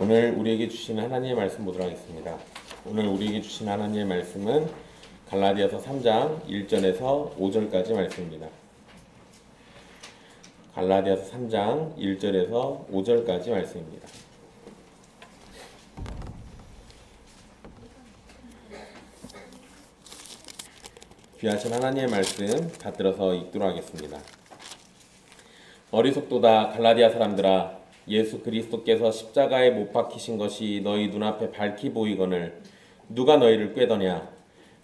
오늘 우리에게 주신 하나님의 말씀 보도록 하겠습니다. 오늘 우리에게 주신 하나님의 말씀은 갈라디아서 3장 1절에서 5절까지 말씀입니다. 갈라디아서 3장 1절에서 5절까지 말씀입니다. 귀하신 하나님의 말씀 받들어서 읽도록 하겠습니다. 어리석도다 갈라디아 사람들아, 예수 그리스도께서 십자가에 못 박히신 것이 너희 눈앞에 밝히 보이거늘 누가 너희를 꾀더냐?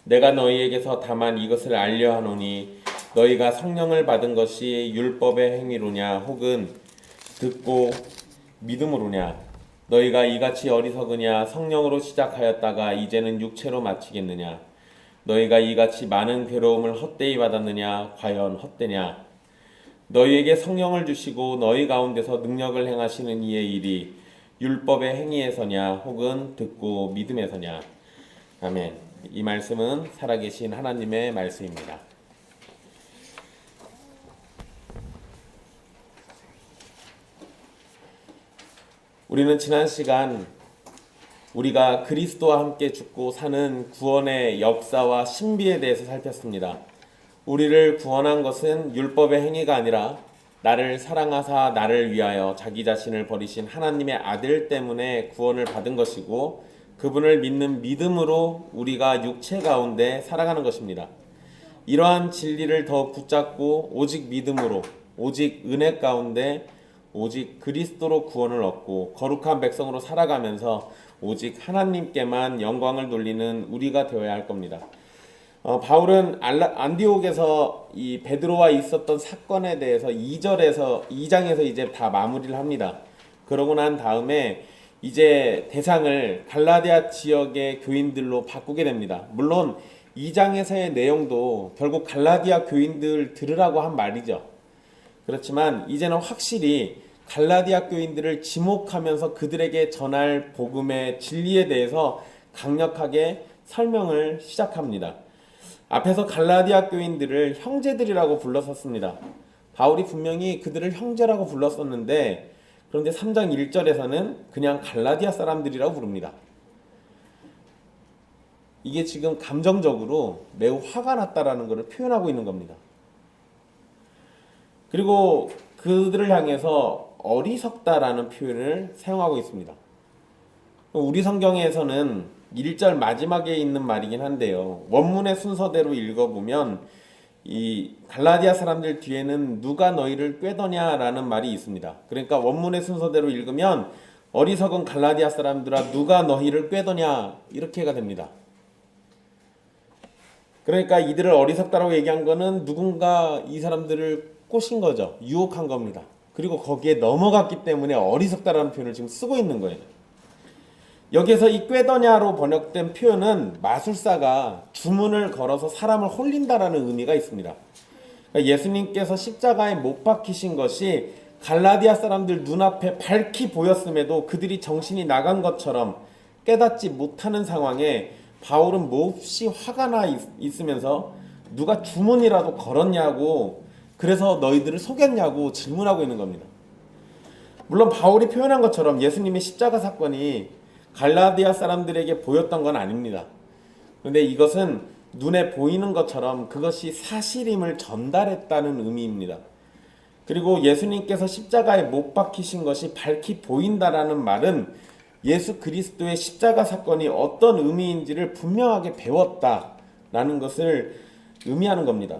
내가 너희에게서 다만 이것을 알려 하노니 너희가 성령을 받은 것이 율법의 행위로냐 혹은 듣고 믿음으로냐? 너희가 이같이 어리석으냐? 성령으로 시작하였다가 이제는 육체로 마치겠느냐? 너희가 이같이 많은 괴로움을 헛되이 받았느냐? 과연 헛되냐? 너희에게 성령을 주시고 너희 가운데서 능력을 행하시는 이의 일이 율법의 행위에서냐 혹은 듣고 믿음에서냐? 아멘. 이 말씀은 살아계신 하나님의 말씀입니다. 우리는 지난 시간 우리가 그리스도와 함께 죽고 사는 구원의 역사와 신비에 대해서 살폈습니다. 우리를 구원한 것은 율법의 행위가 아니라 나를 사랑하사 나를 위하여 자기 자신을 버리신 하나님의 아들 때문에 구원을 받은 것이고, 그분을 믿는 믿음으로 우리가 육체 가운데 살아가는 것입니다. 이러한 진리를 더 붙잡고 오직 믿음으로, 오직 은혜 가운데 오직 그리스도로 구원을 얻고 거룩한 백성으로 살아가면서 오직 하나님께만 영광을 돌리는 우리가 되어야 할 겁니다. 바울은 안디옥에서 이 베드로와 있었던 사건에 대해서 2장에서 이제 다 마무리를 합니다. 그러고 난 다음에 이제 대상을 갈라디아 지역의 교인들로 바꾸게 됩니다. 물론 2장에서의 내용도 결국 갈라디아 교인들 들으라고 한 말이죠. 그렇지만 이제는 확실히 갈라디아 교인들을 지목하면서 그들에게 전할 복음의 진리에 대해서 강력하게 설명을 시작합니다. 앞에서 갈라디아 교인들을 형제들이라고 불렀었습니다. 바울이 분명히 그들을 형제라고 불렀었는데, 그런데 3장 1절에서는 그냥 갈라디아 사람들이라고 부릅니다. 이게 지금 감정적으로 매우 화가 났다라는 것을 표현하고 있는 겁니다. 그리고 그들을 향해서 어리석다라는 표현을 사용하고 있습니다. 우리 성경에서는 1절 마지막에 있는 말이긴 한데요, 원문의 순서대로 읽어보면 이 갈라디아 사람들 뒤에는 누가 너희를 꾀더냐라는 말이 있습니다. 그러니까 원문의 순서대로 읽으면 어리석은 갈라디아 사람들아 누가 너희를 꾀더냐, 이렇게가 됩니다. 그러니까 이들을 어리석다라고 얘기한 거는 누군가 이 사람들을 꼬신 거죠. 유혹한 겁니다. 그리고 거기에 넘어갔기 때문에 어리석다라는 표현을 지금 쓰고 있는 거예요. 여기서 이 꾀더냐로 번역된 표현은 마술사가 주문을 걸어서 사람을 홀린다라는 의미가 있습니다. 그러니까 예수님께서 십자가에 못 박히신 것이 갈라디아 사람들 눈앞에 밝히 보였음에도 그들이 정신이 나간 것처럼 깨닫지 못하는 상황에 바울은 몹시 화가 나 있으면서 누가 주문이라도 걸었냐고, 그래서 너희들을 속였냐고 질문하고 있는 겁니다. 물론 바울이 표현한 것처럼 예수님의 십자가 사건이 갈라디아 사람들에게 보였던 건 아닙니다. 그런데 이것은 눈에 보이는 것처럼 그것이 사실임을 전달했다는 의미입니다. 그리고 예수님께서 십자가에 못 박히신 것이 밝히 보인다라는 말은 예수 그리스도의 십자가 사건이 어떤 의미인지를 분명하게 배웠다라는 것을 의미하는 겁니다.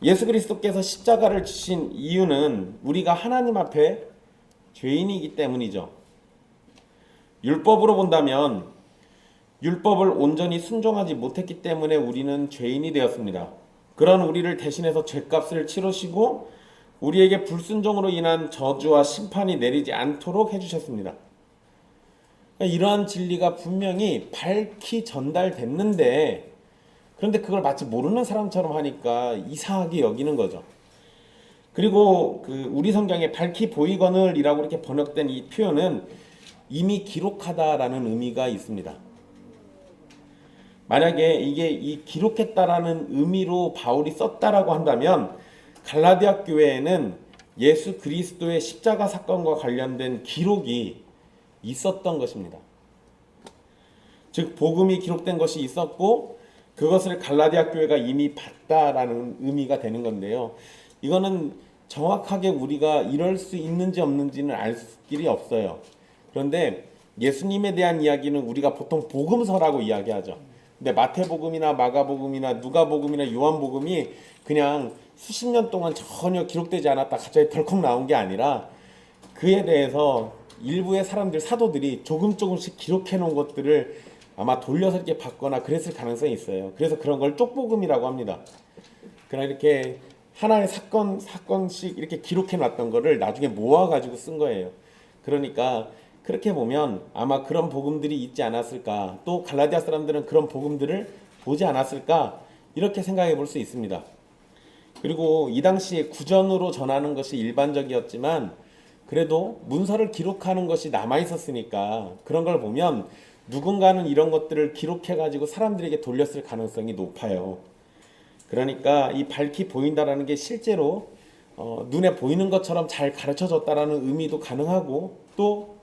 예수 그리스도께서 십자가를 지신 이유는 우리가 하나님 앞에 죄인이기 때문이죠. 율법으로 본다면 율법을 온전히 순종하지 못했기 때문에 우리는 죄인이 되었습니다. 그런 우리를 대신해서 죄값을 치르시고 우리에게 불순종으로 인한 저주와 심판이 내리지 않도록 해주셨습니다. 이러한 진리가 분명히 밝히 전달됐는데, 그런데 그걸 마치 모르는 사람처럼 하니까 이상하게 여기는 거죠. 그리고 우리 성경에 밝히 보이거늘이라고 이렇게 번역된 이 표현은 이미 기록하다라는 의미가 있습니다. 만약에 이게 이 기록했다라는 의미로 바울이 썼다라고 한다면 갈라디아 교회에는 예수 그리스도의 십자가 사건과 관련된 기록이 있었던 것입니다. 즉 복음이 기록된 것이 있었고 그것을 갈라디아 교회가 이미 봤다라는 의미가 되는 건데요. 이거는 정확하게 우리가 이럴 수 있는지 없는지는 알 길이 없어요. 그런데 예수님에 대한 이야기는 우리가 보통 복음서라고 이야기하죠. 근데 마태복음이나 마가복음이나 누가복음이나 요한복음이 그냥 수십 년 동안 전혀 기록되지 않았다 갑자기 덜컥 나온 게 아니라 그에 대해서 일부의 사람들, 사도들이 조금씩 기록해 놓은 것들을 아마 돌려서 이렇게 봤거나 그랬을 가능성이 있어요. 그래서 그런 걸 쪽복음이라고 합니다. 그러나 이렇게 하나의 사건씩 이렇게 기록해 놨던 거를 나중에 모아가지고 쓴 거예요. 그러니까 그렇게 보면 아마 그런 복음들이 있지 않았을까, 또 갈라디아 사람들은 그런 복음들을 보지 않았을까, 이렇게 생각해 볼 수 있습니다. 그리고 이 당시에 구전으로 전하는 것이 일반적이었지만 그래도 문서를 기록하는 것이 남아 있었으니까 그런 걸 보면 누군가는 이런 것들을 기록해 가지고 사람들에게 돌렸을 가능성이 높아요. 그러니까 이 밝히 보인다라는 게 실제로 눈에 보이는 것처럼 잘 가르쳐 줬다라는 의미도 가능하고 또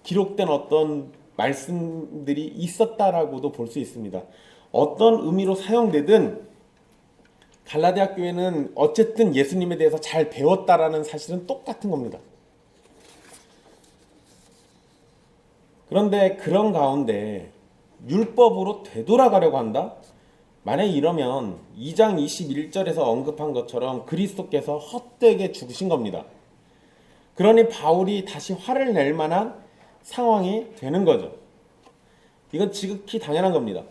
기록된 어떤 말씀들이 있었다라고도 볼 수 있습니다. 어떤 의미로 사용되든 갈라디아 교회는 어쨌든 예수님에 대해서 잘 배웠다라는 사실은 똑같은 겁니다. 그런데 그런 가운데 율법으로 되돌아가려고 한다? 만약에 이러면 2장 21절에서 언급한 것처럼 그리스도께서 헛되게 죽으신 겁니다. 그러니 바울이 다시 화를 낼 만한 상황이 되는 거죠. 이건 지극히 당연한 겁니다.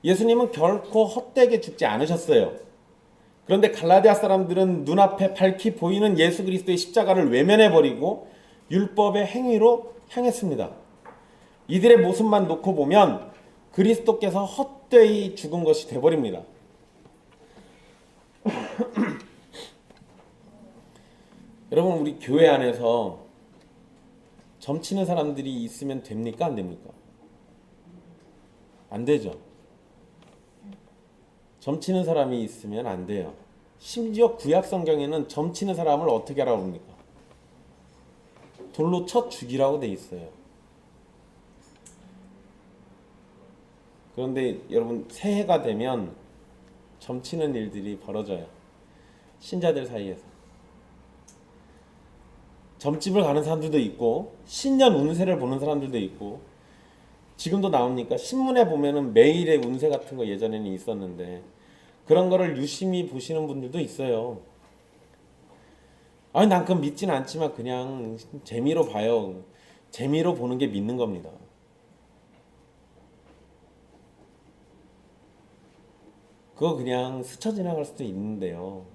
예수님은 결코 헛되게 죽지 않으셨어요. 그런데 갈라디아 사람들은 눈앞에 밝히 보이는 예수 그리스도의 십자가를 외면해버리고 율법의 행위로 향했습니다. 이들의 모습만 놓고 보면 그리스도께서 헛되이 죽은 것이 되어버립니다. 여러분, 우리 교회 안에서 점치는 사람들이 있으면 됩니까? 안 됩니까? 안 되죠. 점치는 사람이 있으면 안 돼요. 심지어 구약 성경에는 점치는 사람을 어떻게 하라고 합니까? 돌로 쳐 죽이라고 돼 있어요. 그런데 여러분, 새해가 되면 점치는 일들이 벌어져요. 신자들 사이에서. 점집을 가는 사람들도 있고 신년 운세를 보는 사람들도 있고 지금도 나옵니까? 신문에 보면은 매일의 운세 같은 거 예전에는 있었는데 그런 거를 유심히 보시는 분들도 있어요. 아니, 난 그건 믿진 않지만 그냥 재미로 봐요. 재미로 보는 게 믿는 겁니다. 그거 그냥 스쳐 지나갈 수도 있는데요.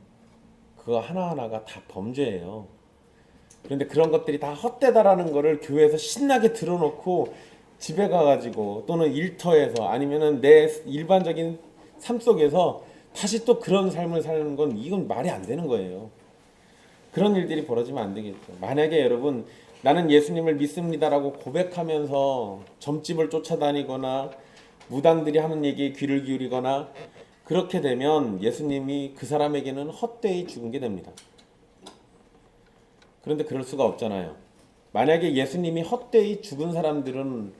그거 하나하나가 다 범죄예요. 그런데 그런 것들이 다 헛되다라는 거를 교회에서 신나게 들어놓고 집에 가가지고 또는 일터에서 아니면은 내 일반적인 삶 속에서 다시 또 그런 삶을 사는 건 이건 말이 안 되는 거예요. 그런 일들이 벌어지면 안 되겠죠. 만약에 여러분 나는 예수님을 믿습니다라고 고백하면서 점집을 쫓아다니거나 무당들이 하는 얘기에 귀를 기울이거나 그렇게 되면 예수님이 그 사람에게는 헛되이 죽은 게 됩니다. 그런데 그럴 수가 없잖아요. 만약에 예수님이 헛되이 죽은 사람들은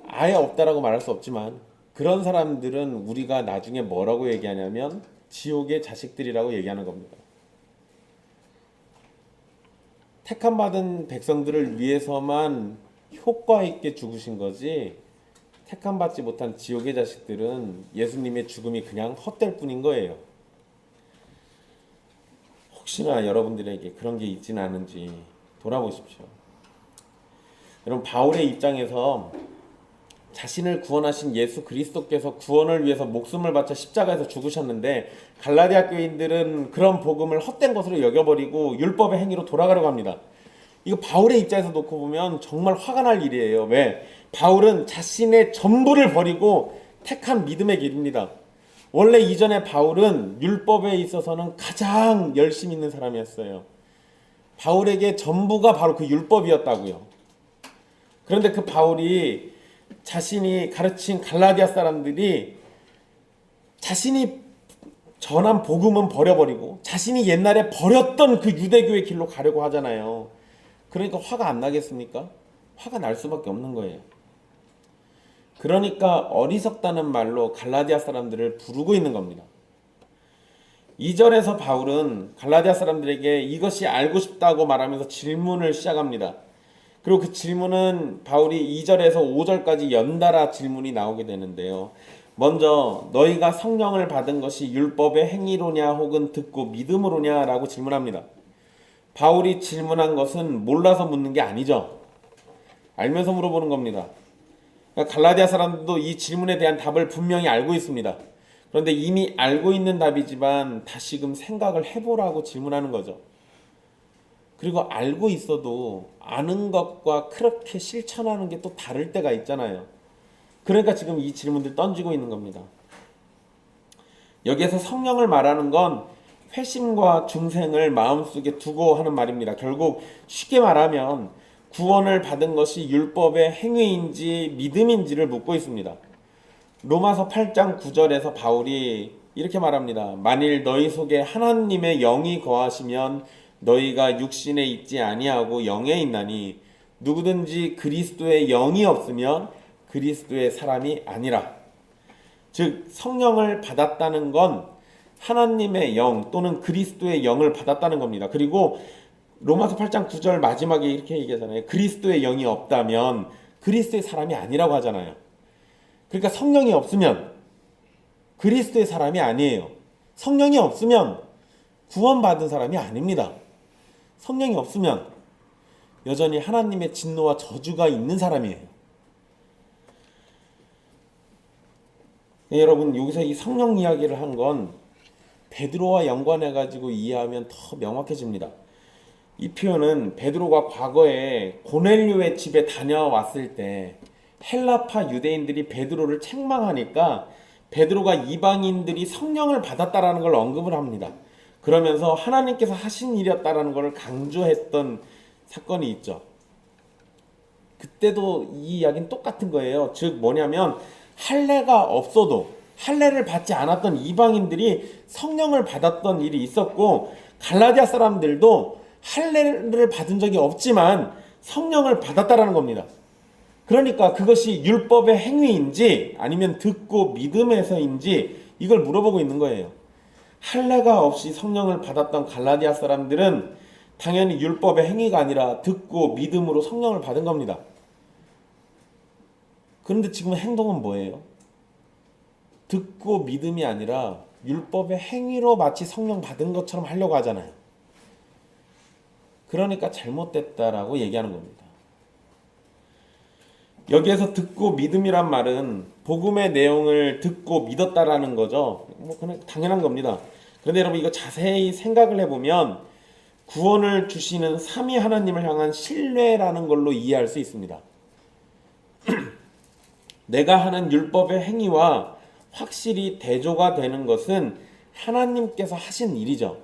아예 없다라고 말할 수 없지만 그런 사람들은 우리가 나중에 뭐라고 얘기하냐면 지옥의 자식들이라고 얘기하는 겁니다. 택함받은 백성들을 위해서만 효과 있게 죽으신 거지 택함받지 못한 지옥의 자식들은 예수님의 죽음이 그냥 헛될 뿐인 거예요. 혹시나 여러분들에게 그런 게 있지는 않은지 돌아보십시오. 여러분, 바울의 입장에서 자신을 구원하신 예수 그리스도께서 구원을 위해서 목숨을 바쳐 십자가에서 죽으셨는데 갈라디아 교인들은 그런 복음을 헛된 것으로 여겨버리고 율법의 행위로 돌아가려고 합니다. 이거 바울의 입장에서 놓고 보면 정말 화가 날 일이에요. 왜? 바울은 자신의 전부를 버리고 택한 믿음의 길입니다. 원래 이전에 바울은 율법에 있어서는 가장 열심히 있는 사람이었어요. 바울에게 전부가 바로 그 율법이었다고요. 그런데 그 바울이 자신이 가르친 갈라디아 사람들이 자신이 전한 복음은 버려버리고 자신이 옛날에 버렸던 그 유대교의 길로 가려고 하잖아요. 그러니까 화가 안 나겠습니까? 화가 날 수밖에 없는 거예요. 그러니까 어리석다는 말로 갈라디아 사람들을 부르고 있는 겁니다. 2절에서 바울은 갈라디아 사람들에게 이것이 알고 싶다고 말하면서 질문을 시작합니다. 그리고 그 질문은 바울이 2절에서 5절까지 연달아 질문이 나오게 되는데요. 먼저 너희가 성령을 받은 것이 율법의 행위로냐 혹은 듣고 믿음으로냐 라고 질문합니다. 바울이 질문한 것은 몰라서 묻는 게 아니죠. 알면서 물어보는 겁니다. 그러니까 갈라디아 사람들도 이 질문에 대한 답을 분명히 알고 있습니다. 그런데 이미 알고 있는 답이지만 다시금 생각을 해보라고 질문하는 거죠. 그리고 알고 있어도 아는 것과 그렇게 실천하는 게 또 다를 때가 있잖아요. 그러니까 지금 이 질문들 던지고 있는 겁니다. 여기에서 성령을 말하는 건 회심과 중생을 마음속에 두고 하는 말입니다. 결국 쉽게 말하면 구원을 받은 것이 율법의 행위인지 믿음인지를 묻고 있습니다. 로마서 8장 9절에서 바울이 이렇게 말합니다. 만일 너희 속에 하나님의 영이 거하시면 너희가 육신에 있지 아니하고 영에 있나니 누구든지 그리스도의 영이 없으면 그리스도의 사람이 아니라. 즉 성령을 받았다는 건 하나님의 영 또는 그리스도의 영을 받았다는 겁니다. 그리고 로마서 8장 9절 마지막에 이렇게 얘기하잖아요. 그리스도의 영이 없다면 그리스도의 사람이 아니라고 하잖아요. 그러니까 성령이 없으면 그리스도의 사람이 아니에요. 성령이 없으면 구원받은 사람이 아닙니다. 성령이 없으면 여전히 하나님의 진노와 저주가 있는 사람이에요. 네, 여러분 여기서 이 성령 이야기를 한 건 베드로와 연관해가지고 이해하면 더 명확해집니다. 이 표현은 베드로가 과거에 고넬료의 집에 다녀왔을 때 헬라파 유대인들이 베드로를 책망하니까 베드로가 이방인들이 성령을 받았다라는 걸 언급을 합니다. 그러면서 하나님께서 하신 일이었다라는 걸 강조했던 사건이 있죠. 그때도 이 이야기는 똑같은 거예요. 즉 뭐냐면 할례가 없어도 할례를 받지 않았던 이방인들이 성령을 받았던 일이 있었고 갈라디아 사람들도 할례를 받은 적이 없지만 성령을 받았다라는 겁니다. 그러니까 그것이 율법의 행위인지 아니면 듣고 믿음에서인지 이걸 물어보고 있는 거예요. 할례가 없이 성령을 받았던 갈라디아 사람들은 당연히 율법의 행위가 아니라 듣고 믿음으로 성령을 받은 겁니다. 그런데 지금 행동은 뭐예요? 듣고 믿음이 아니라 율법의 행위로 마치 성령 받은 것처럼 하려고 하잖아요. 그러니까 잘못됐다라고 얘기하는 겁니다. 여기에서 듣고 믿음이란 말은 복음의 내용을 듣고 믿었다라는 거죠. 뭐 그냥 당연한 겁니다. 그런데 여러분 이거 자세히 생각을 해보면 구원을 주시는 삼위 하나님을 향한 신뢰라는 걸로 이해할 수 있습니다. 내가 하는 율법의 행위와 확실히 대조가 되는 것은 하나님께서 하신 일이죠.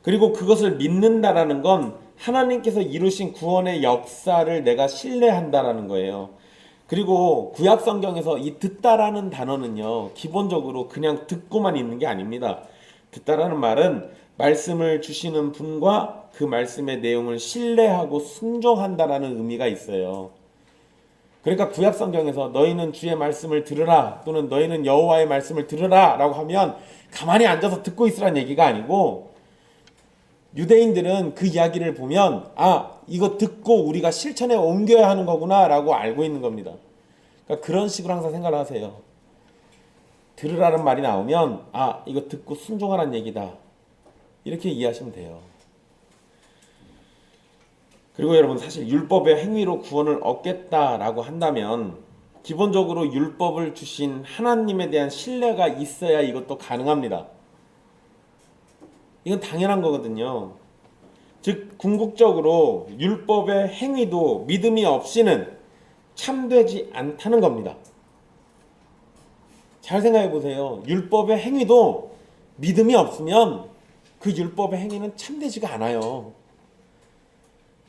그리고 그것을 믿는다라는 건 하나님께서 이루신 구원의 역사를 내가 신뢰한다라는 거예요. 그리고 구약 성경에서 이 듣다라는 단어는요, 기본적으로 그냥 듣고만 있는 게 아닙니다. 듣다라는 말은 말씀을 주시는 분과 그 말씀의 내용을 신뢰하고 순종한다라는 의미가 있어요. 그러니까 구약 성경에서 너희는 주의 말씀을 들으라 또는 너희는 여호와의 말씀을 들으라 라고 하면 가만히 앉아서 듣고 있으란 얘기가 아니고 유대인들은 그 이야기를 보면 이거 듣고 우리가 실천에 옮겨야 하는 거구나 라고 알고 있는 겁니다. 그러니까 그런 식으로 항상 생각을 하세요. 들으라는 말이 나오면 이거 듣고 순종하라는 얘기다. 이렇게 이해하시면 돼요. 그리고 여러분 사실 율법의 행위로 구원을 얻겠다라고 한다면 기본적으로 율법을 주신 하나님에 대한 신뢰가 있어야 이것도 가능합니다. 이건 당연한 거거든요. 즉 궁극적으로 율법의 행위도 믿음이 없이는 참되지 않다는 겁니다. 잘 생각해 보세요. 율법의 행위도 믿음이 없으면 그 율법의 행위는 참되지가 않아요.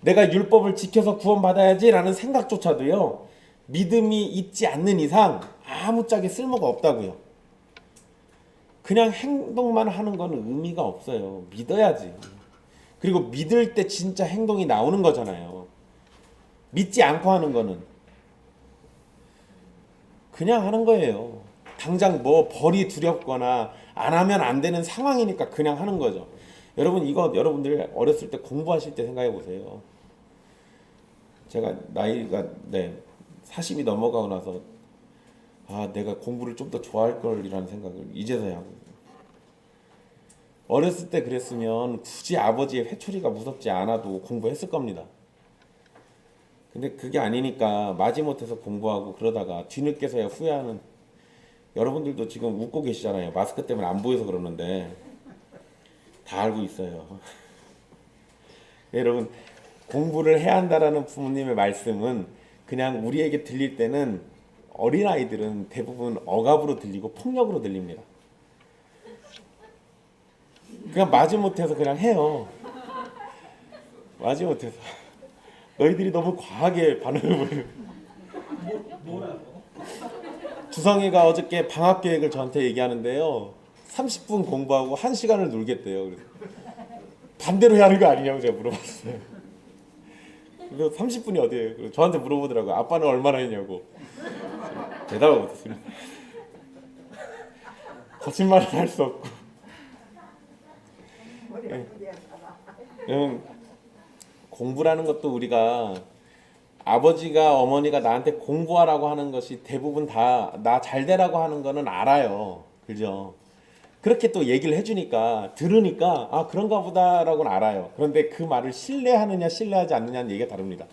내가 율법을 지켜서 구원받아야지 라는 생각조차도요, 믿음이 있지 않는 이상 아무짝에 쓸모가 없다고요. 그냥 행동만 하는 건 의미가 없어요. 믿어야지. 그리고 믿을 때 진짜 행동이 나오는 거잖아요. 믿지 않고 하는 거는 그냥 하는 거예요. 당장 뭐 벌이 두렵거나 안 하면 안 되는 상황이니까 그냥 하는 거죠. 여러분 이거 여러분들 어렸을 때 공부하실 때 생각해 보세요. 제가 나이가 40이 넘어가고 나서 내가 공부를 좀 더 좋아할 걸이라는 생각을 이제서야 하고 있어요. 어렸을 때 그랬으면 굳이 아버지의 회초리가 무섭지 않아도 공부했을 겁니다. 근데 그게 아니니까 마지못해서 공부하고 그러다가 뒤늦게서야 후회하는 여러분들도 지금 웃고 계시잖아요. 마스크 때문에 안 보여서 그러는데 다 알고 있어요. 여러분 공부를 해야 한다라는 부모님의 말씀은 그냥 우리에게 들릴 때는 어린아이들은 대부분 억압으로 들리고 폭력으로 들립니다. 그냥 마지못해서 그냥 해요. 마지못해서 너희들이 너무 과하게 반응을 보여. 주성이가 어저께 방학 계획을 저한테 얘기하는데요. 30분 공부하고 1시간을 놀겠대요. 그래서 반대로 해야 하는 거 아니냐고 제가 물어봤어요. 그래서 30분이 어디예요? 그래서 저한테 물어보더라고요. 아빠는 얼마나 했냐고. 대답을 못했습니다. 거짓말은 할 수 없고. 공부라는 것도 우리가 아버지가 어머니가 나한테 공부하라고 하는 것이 대부분 다 나 잘되라고 하는 거는 알아요. 그죠? 그렇게 또 얘기를 해주니까 들으니까 그런가 보다라고는 알아요. 그런데 그 말을 신뢰하느냐 신뢰하지 않느냐는 얘기가 다릅니다.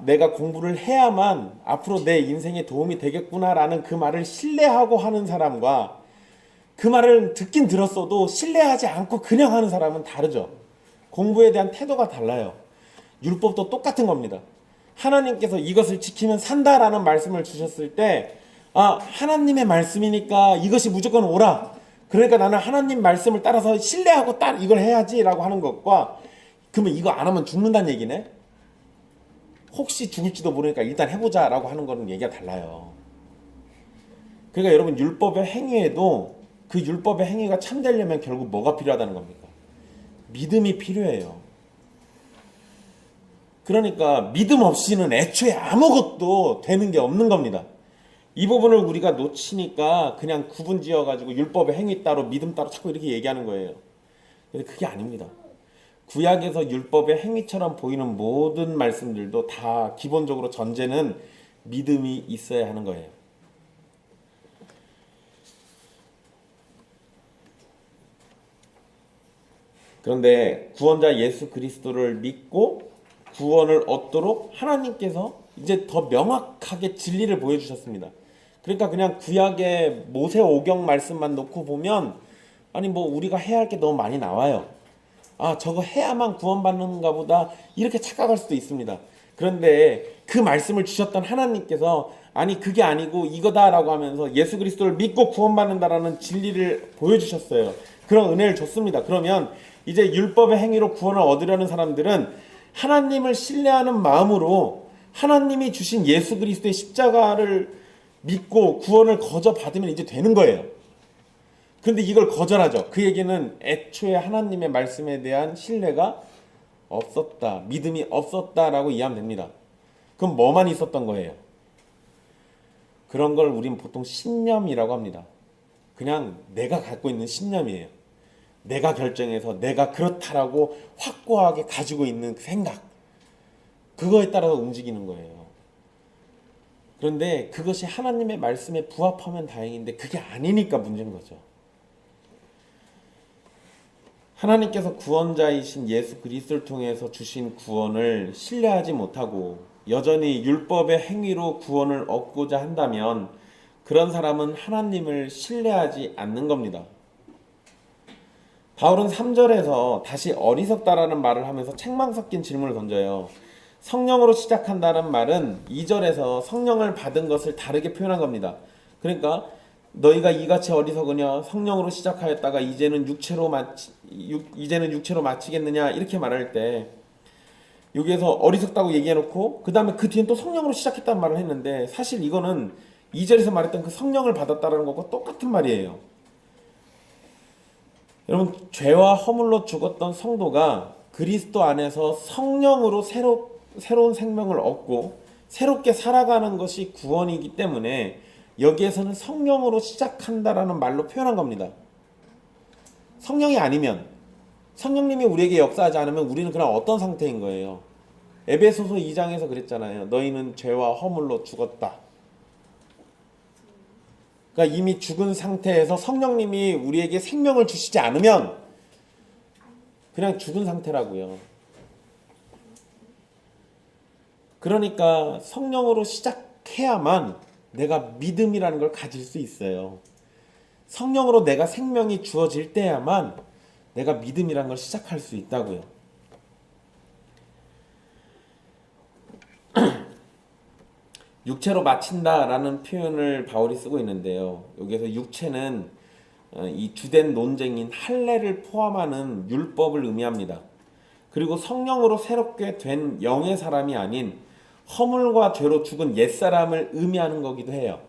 내가 공부를 해야만 앞으로 내 인생에 도움이 되겠구나라는 그 말을 신뢰하고 하는 사람과 그 말을 듣긴 들었어도 신뢰하지 않고 그냥 하는 사람은 다르죠. 공부에 대한 태도가 달라요. 율법도 똑같은 겁니다. 하나님께서 이것을 지키면 산다라는 말씀을 주셨을 때 하나님의 말씀이니까 이것이 무조건 옳아. 그러니까 나는 하나님 말씀을 따라서 신뢰하고 이걸 해야지라고 하는 것과 그러면 이거 안 하면 죽는다는 얘기네. 혹시 죽을지도 모르니까 일단 해보자라고 하는 거는 얘기가 달라요. 그러니까 여러분 율법의 행위에도 그 율법의 행위가 참되려면 결국 뭐가 필요하다는 겁니까? 믿음이 필요해요. 그러니까 믿음 없이는 애초에 아무것도 되는 게 없는 겁니다. 이 부분을 우리가 놓치니까 그냥 구분 지어가지고 율법의 행위 따로 믿음 따로 자꾸 이렇게 얘기하는 거예요. 근데 그게 아닙니다. 구약에서 율법의 행위처럼 보이는 모든 말씀들도 다 기본적으로 전제는 믿음이 있어야 하는 거예요. 그런데 구원자 예수 그리스도를 믿고 구원을 얻도록 하나님께서 이제 더 명확하게 진리를 보여주셨습니다. 그러니까 그냥 구약의 모세 오경 말씀만 놓고 보면 우리가 해야 할 게 너무 많이 나와요. 저거 해야만 구원받는가 보다 이렇게 착각할 수도 있습니다. 그런데 그 말씀을 주셨던 하나님께서 그게 아니고 이거다라고 하면서 예수 그리스도를 믿고 구원받는다라는 진리를 보여주셨어요. 그런 은혜를 줬습니다. 그러면 이제 율법의 행위로 구원을 얻으려는 사람들은 하나님을 신뢰하는 마음으로 하나님이 주신 예수 그리스도의 십자가를 믿고 구원을 거저 받으면 이제 되는 거예요. 그런데 이걸 거절하죠. 그 얘기는 애초에 하나님의 말씀에 대한 신뢰가 없었다, 믿음이 없었다라고 이해하면 됩니다. 그럼 뭐만 있었던 거예요? 그런 걸 우린 보통 신념이라고 합니다. 그냥 내가 갖고 있는 신념이에요. 내가 결정해서 내가 그렇다라고 확고하게 가지고 있는 생각, 그거에 따라서 움직이는 거예요. 그런데 그것이 하나님의 말씀에 부합하면 다행인데 그게 아니니까 문제인 거죠. 하나님께서 구원자이신 예수 그리스도를 통해서 주신 구원을 신뢰하지 못하고 여전히 율법의 행위로 구원을 얻고자 한다면 그런 사람은 하나님을 신뢰하지 않는 겁니다. 바울은 3절에서 다시 어리석다라는 말을 하면서 책망 섞인 질문을 던져요. 성령으로 시작한다는 말은 2절에서 성령을 받은 것을 다르게 표현한 겁니다. 그러니까 너희가 이같이 어리석으냐 성령으로 시작하였다가 이제는 육체로 마치겠느냐 이렇게 말할 때 여기에서 어리석다고 얘기해놓고 그 다음에 그 뒤엔 또 성령으로 시작했다는 말을 했는데 사실 이거는 2절에서 말했던 그 성령을 받았다라는 것과 똑같은 말이에요. 여러분 죄와 허물로 죽었던 성도가 그리스도 안에서 성령으로 새로 새로운 생명을 얻고 새롭게 살아가는 것이 구원이기 때문에 여기에서는 성령으로 시작한다라는 말로 표현한 겁니다. 성령이 아니면, 성령님이 우리에게 역사하지 않으면 우리는 그냥 어떤 상태인 거예요? 에베소서 2장에서 그랬잖아요. 너희는 죄와 허물로 죽었다. 그러니까 이미 죽은 상태에서 성령님이 우리에게 생명을 주시지 않으면 그냥 죽은 상태라고요. 그러니까 성령으로 시작해야만 내가 믿음이라는 걸 가질 수 있어요. 성령으로 내가 생명이 주어질 때야만 내가 믿음이라는 걸 시작할 수 있다고요. 육체로 마친다라는 표현을 바울이 쓰고 있는데요. 여기에서 육체는 이 주된 논쟁인 할례를 포함하는 율법을 의미합니다. 그리고 성령으로 새롭게 된 영의 사람이 아닌 허물과 죄로 죽은 옛사람을 의미하는 거기도 해요.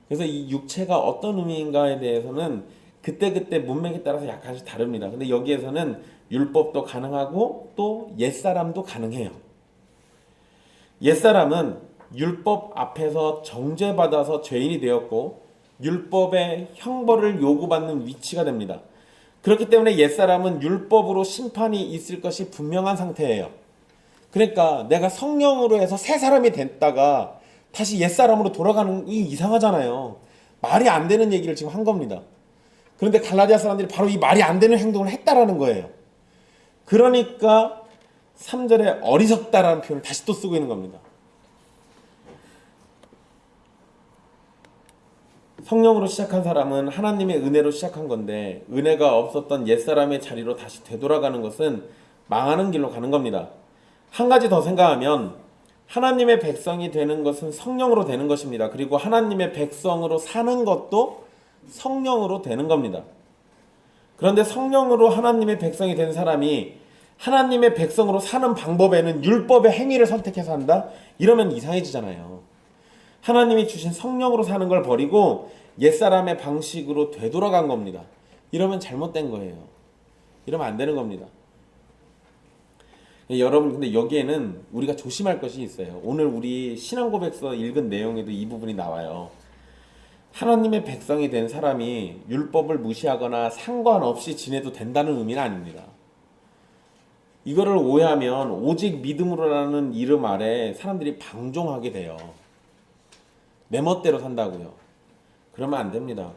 그래서 이 육체가 어떤 의미인가에 대해서는 그때그때 문맥에 따라서 약간씩 다릅니다. 근데 여기에서는 율법도 가능하고 또 옛사람도 가능해요. 옛사람은 율법 앞에서 정죄받아서 죄인이 되었고 율법의 형벌을 요구받는 위치가 됩니다. 그렇기 때문에 옛사람은 율법으로 심판이 있을 것이 분명한 상태예요. 그러니까 내가 성령으로 해서 새 사람이 됐다가 다시 옛사람으로 돌아가는 이 이상하잖아요. 말이 안 되는 얘기를 지금 한 겁니다. 그런데 갈라디아 사람들이 바로 이 말이 안 되는 행동을 했다라는 거예요. 그러니까 3절에 어리석다라는 표현을 다시 또 쓰고 있는 겁니다. 성령으로 시작한 사람은 하나님의 은혜로 시작한 건데 은혜가 없었던 옛사람의 자리로 다시 되돌아가는 것은 망하는 길로 가는 겁니다. 한 가지 더 생각하면 하나님의 백성이 되는 것은 성령으로 되는 것입니다. 그리고 하나님의 백성으로 사는 것도 성령으로 되는 겁니다. 그런데 성령으로 하나님의 백성이 된 사람이 하나님의 백성으로 사는 방법에는 율법의 행위를 선택해서 한다? 이러면 이상해지잖아요. 하나님이 주신 성령으로 사는 걸 버리고 옛사람의 방식으로 되돌아간 겁니다. 이러면 잘못된 거예요. 이러면 안 되는 겁니다. 여러분, 근데 여기에는 우리가 조심할 것이 있어요. 오늘 우리 신앙고백서 읽은 내용에도 이 부분이 나와요. 하나님의 백성이 된 사람이 율법을 무시하거나 상관없이 지내도 된다는 의미는 아닙니다. 이거를 오해하면 오직 믿음으로라는 이름 아래 사람들이 방종하게 돼요. 내 멋대로 산다고요. 그러면 안 됩니다.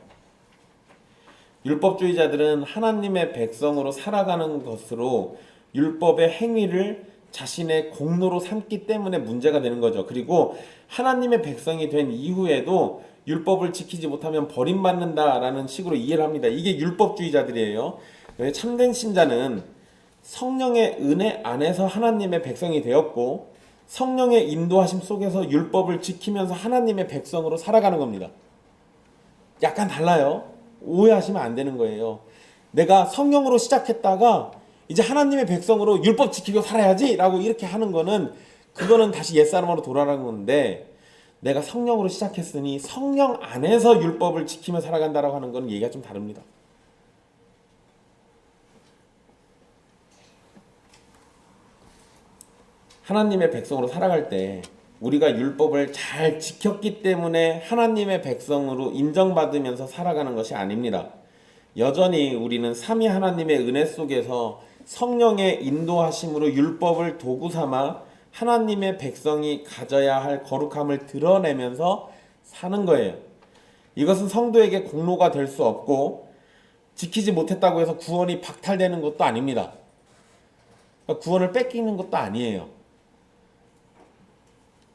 율법주의자들은 하나님의 백성으로 살아가는 것으로 율법의 행위를 자신의 공로로 삼기 때문에 문제가 되는 거죠. 그리고 하나님의 백성이 된 이후에도 율법을 지키지 못하면 버림받는다라는 식으로 이해를 합니다. 이게 율법주의자들이에요. 참된 신자는 성령의 은혜 안에서 하나님의 백성이 되었고 성령의 인도하심 속에서 율법을 지키면서 하나님의 백성으로 살아가는 겁니다. 약간 달라요. 오해하시면 안 되는 거예요. 내가 성령으로 시작했다가 이제 하나님의 백성으로 율법 지키고 살아야지 라고 이렇게 하는 거는 그거는 다시 옛사람으로 돌아가는 건데 내가 성령으로 시작했으니 성령 안에서 율법을 지키며 살아간다라고 하는 건 얘기가 좀 다릅니다. 하나님의 백성으로 살아갈 때 우리가 율법을 잘 지켰기 때문에 하나님의 백성으로 인정받으면서 살아가는 것이 아닙니다. 여전히 우리는 삼위 하나님의 은혜 속에서 성령의 인도하심으로 율법을 도구 삼아 하나님의 백성이 가져야 할 거룩함을 드러내면서 사는 거예요. 이것은 성도에게 공로가 될 수 없고 지키지 못했다고 해서 구원이 박탈되는 것도 아닙니다. 그러니까 구원을 뺏기는 것도 아니에요.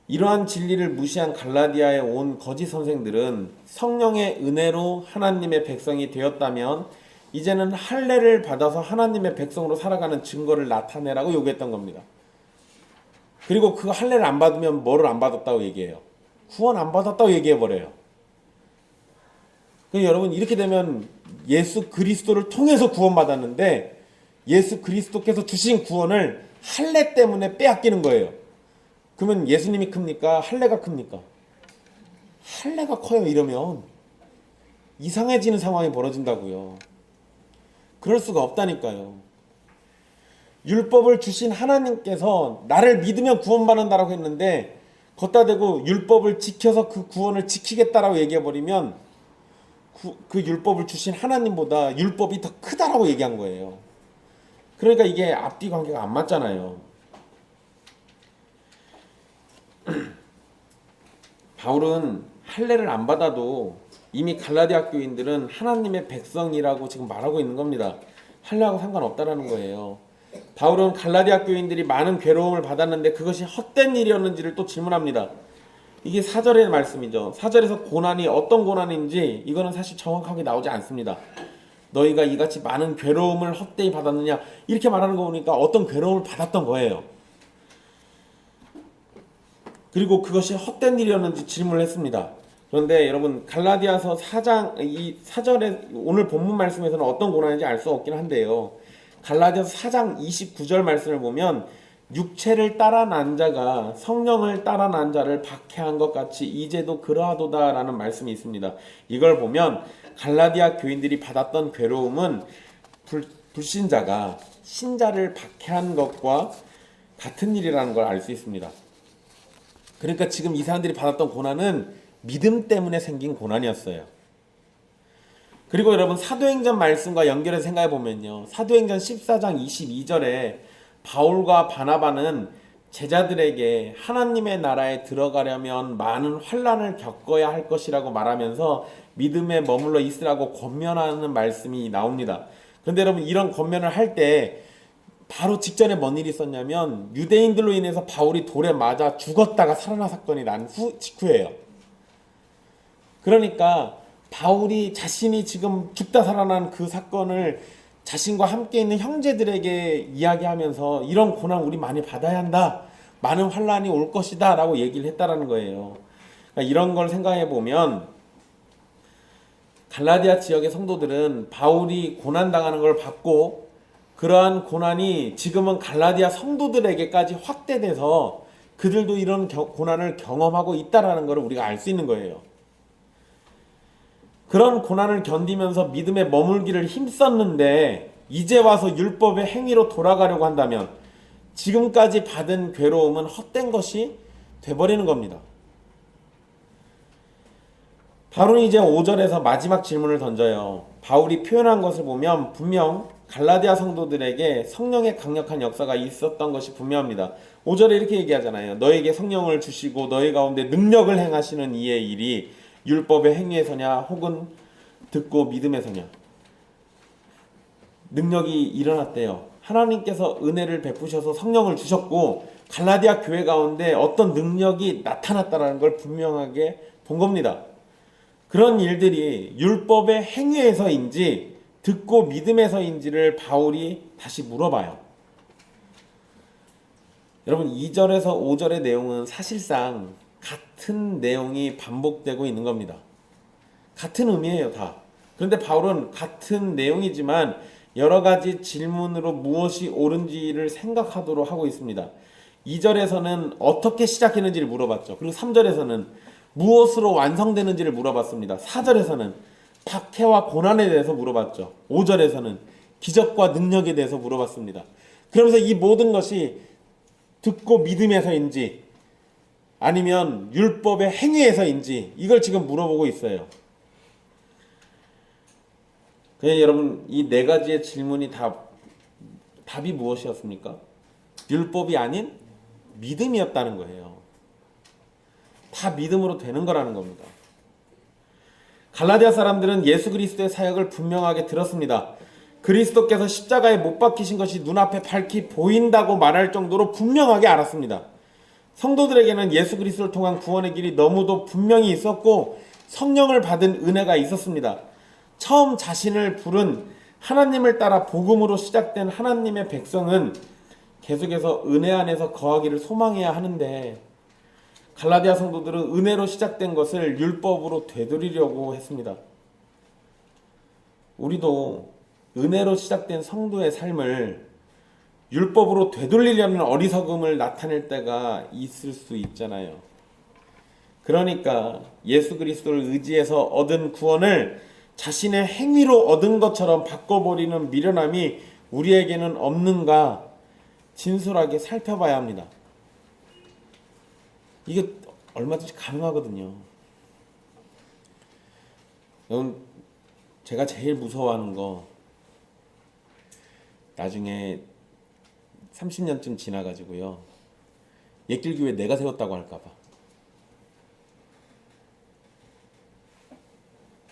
이러한 진리를 무시한 갈라디아에 온 거짓 선생들은 성령의 은혜로 하나님의 백성이 되었다면 이제는 할례를 받아서 하나님의 백성으로 살아가는 증거를 나타내라고 요구했던 겁니다. 그리고 그 할례를 안 받으면 뭐를 안 받았다고 얘기해요? 구원 안 받았다고 얘기해버려요. 여러분, 이렇게 되면 예수 그리스도를 통해서 구원받았는데 예수 그리스도께서 주신 구원을 할례 때문에 빼앗기는 거예요. 그러면 예수님이 큽니까? 할례가 큽니까? 할례가 커요. 이러면 이상해지는 상황이 벌어진다고요. 그럴 수가 없다니까요. 율법을 주신 하나님께서 나를 믿으면 구원받는다라고 했는데 걷다 대고 율법을 지켜서 그 구원을 지키겠다라고 얘기해버리면 그 율법을 주신 하나님보다 율법이 더 크다라고 얘기한 거예요. 그러니까 이게 앞뒤 관계가 안 맞잖아요. 바울은 할례를 안 받아도 이미 갈라디아 교인들은 하나님의 백성이라고 지금 말하고 있는 겁니다. 할례하고 상관없다라는 거예요. 바울은 갈라디아 교인들이 많은 괴로움을 받았는데 그것이 헛된 일이었는지를 또 질문합니다. 이게 4절의 말씀이죠. 4절에서 고난이 어떤 고난인지 이거는 사실 정확하게 나오지 않습니다. 너희가 이같이 많은 괴로움을 헛되이 받았느냐 이렇게 말하는 거 보니까 어떤 괴로움을 받았던 거예요. 그리고 그것이 헛된 일이었는지 질문을 했습니다. 그런데 여러분 갈라디아서 4장 이 4절에 오늘 본문 말씀에서는 어떤 고난인지 알 수 없긴 한데요. 갈라디아서 4장 29절 말씀을 보면 육체를 따라 난 자가 성령을 따라 난 자를 박해한 것 같이 이제도 그러하도다라는 말씀이 있습니다. 이걸 보면 갈라디아 교인들이 받았던 괴로움은 불신자가 신자를 박해한 것과 같은 일이라는 걸 알 수 있습니다. 그러니까 지금 이 사람들이 받았던 고난은 믿음 때문에 생긴 고난이었어요. 그리고 여러분 사도행전 말씀과 연결해서 생각해 보면요. 사도행전 14장 22절에 바울과 바나바는 제자들에게 하나님의 나라에 들어가려면 많은 환난을 겪어야 할 것이라고 말하면서 믿음에 머물러 있으라고 권면하는 말씀이 나옵니다. 그런데 여러분 이런 권면을 할 때 바로 직전에 뭔 일이 있었냐면 유대인들로 인해서 바울이 돌에 맞아 죽었다가 살아난 사건이 난 직후예요. 그러니까 바울이 자신이 지금 죽다 살아난 그 사건을 자신과 함께 있는 형제들에게 이야기하면서 이런 고난 우리 많이 받아야 한다. 많은 환난이 올 것이다 라고 얘기를 했다라는 거예요. 그러니까 이런 걸 생각해 보면 갈라디아 지역의 성도들은 바울이 고난당하는 걸 받고 그러한 고난이 지금은 갈라디아 성도들에게까지 확대돼서 그들도 이런 고난을 경험하고 있다라는 걸 우리가 알 수 있는 거예요. 그런 고난을 견디면서 믿음에 머물기를 힘썼는데 이제 와서 율법의 행위로 돌아가려고 한다면 지금까지 받은 괴로움은 헛된 것이 돼버리는 겁니다. 바울은 이제 5절에서 마지막 질문을 던져요. 바울이 표현한 것을 보면 분명 갈라디아 성도들에게 성령의 강력한 역사가 있었던 것이 분명합니다. 5절에 이렇게 얘기하잖아요. 너에게 성령을 주시고 너희 가운데 능력을 행하시는 이의 일이 율법의 행위에서냐 혹은 듣고 믿음에서냐. 능력이 일어났대요. 하나님께서 은혜를 베푸셔서 성령을 주셨고 갈라디아 교회 가운데 어떤 능력이 나타났다는 걸 분명하게 본 겁니다. 그런 일들이 율법의 행위에서인지 듣고 믿음에서인지를 바울이 다시 물어봐요. 여러분 2절에서 5절의 내용은 사실상 같은 내용이 반복되고 있는 겁니다. 같은 의미예요 다. 그런데 바울은 같은 내용이지만 여러 가지 질문으로 무엇이 옳은지를 생각하도록 하고 있습니다. 2절에서는 어떻게 시작했는지를 물어봤죠. 그리고 3절에서는 무엇으로 완성되는지를 물어봤습니다. 4절에서는 박해와 고난에 대해서 물어봤죠. 5절에서는 기적과 능력에 대해서 물어봤습니다. 그러면서 이 모든 것이 듣고 믿음에서인지 아니면 율법의 행위에서인지 이걸 지금 물어보고 있어요. 그냥 여러분 이 네 가지의 질문이 답이 무엇이었습니까? 율법이 아닌 믿음이었다는 거예요. 다 믿음으로 되는 거라는 겁니다. 갈라디아 사람들은 예수 그리스도의 사역을 분명하게 들었습니다. 그리스도께서 십자가에 못 박히신 것이 눈앞에 밝히 보인다고 말할 정도로 분명하게 알았습니다. 성도들에게는 예수 그리스도를 통한 구원의 길이 너무도 분명히 있었고 성령을 받은 은혜가 있었습니다. 처음 자신을 부른 하나님을 따라 복음으로 시작된 하나님의 백성은 계속해서 은혜 안에서 거하기를 소망해야 하는데 갈라디아 성도들은 은혜로 시작된 것을 율법으로 되돌리려고 했습니다. 우리도 은혜로 시작된 성도의 삶을 율법으로 되돌리려는 어리석음을 나타낼 때가 있을 수 있잖아요. 그러니까 예수 그리스도를 의지해서 얻은 구원을 자신의 행위로 얻은 것처럼 바꿔버리는 미련함이 우리에게는 없는가 진솔하게 살펴봐야 합니다. 이게 얼마든지 가능하거든요. 여러분, 제가 제일 무서워하는 거, 나중에 30년쯤 지나가지고요, 옛길교회 내가 세웠다고 할까봐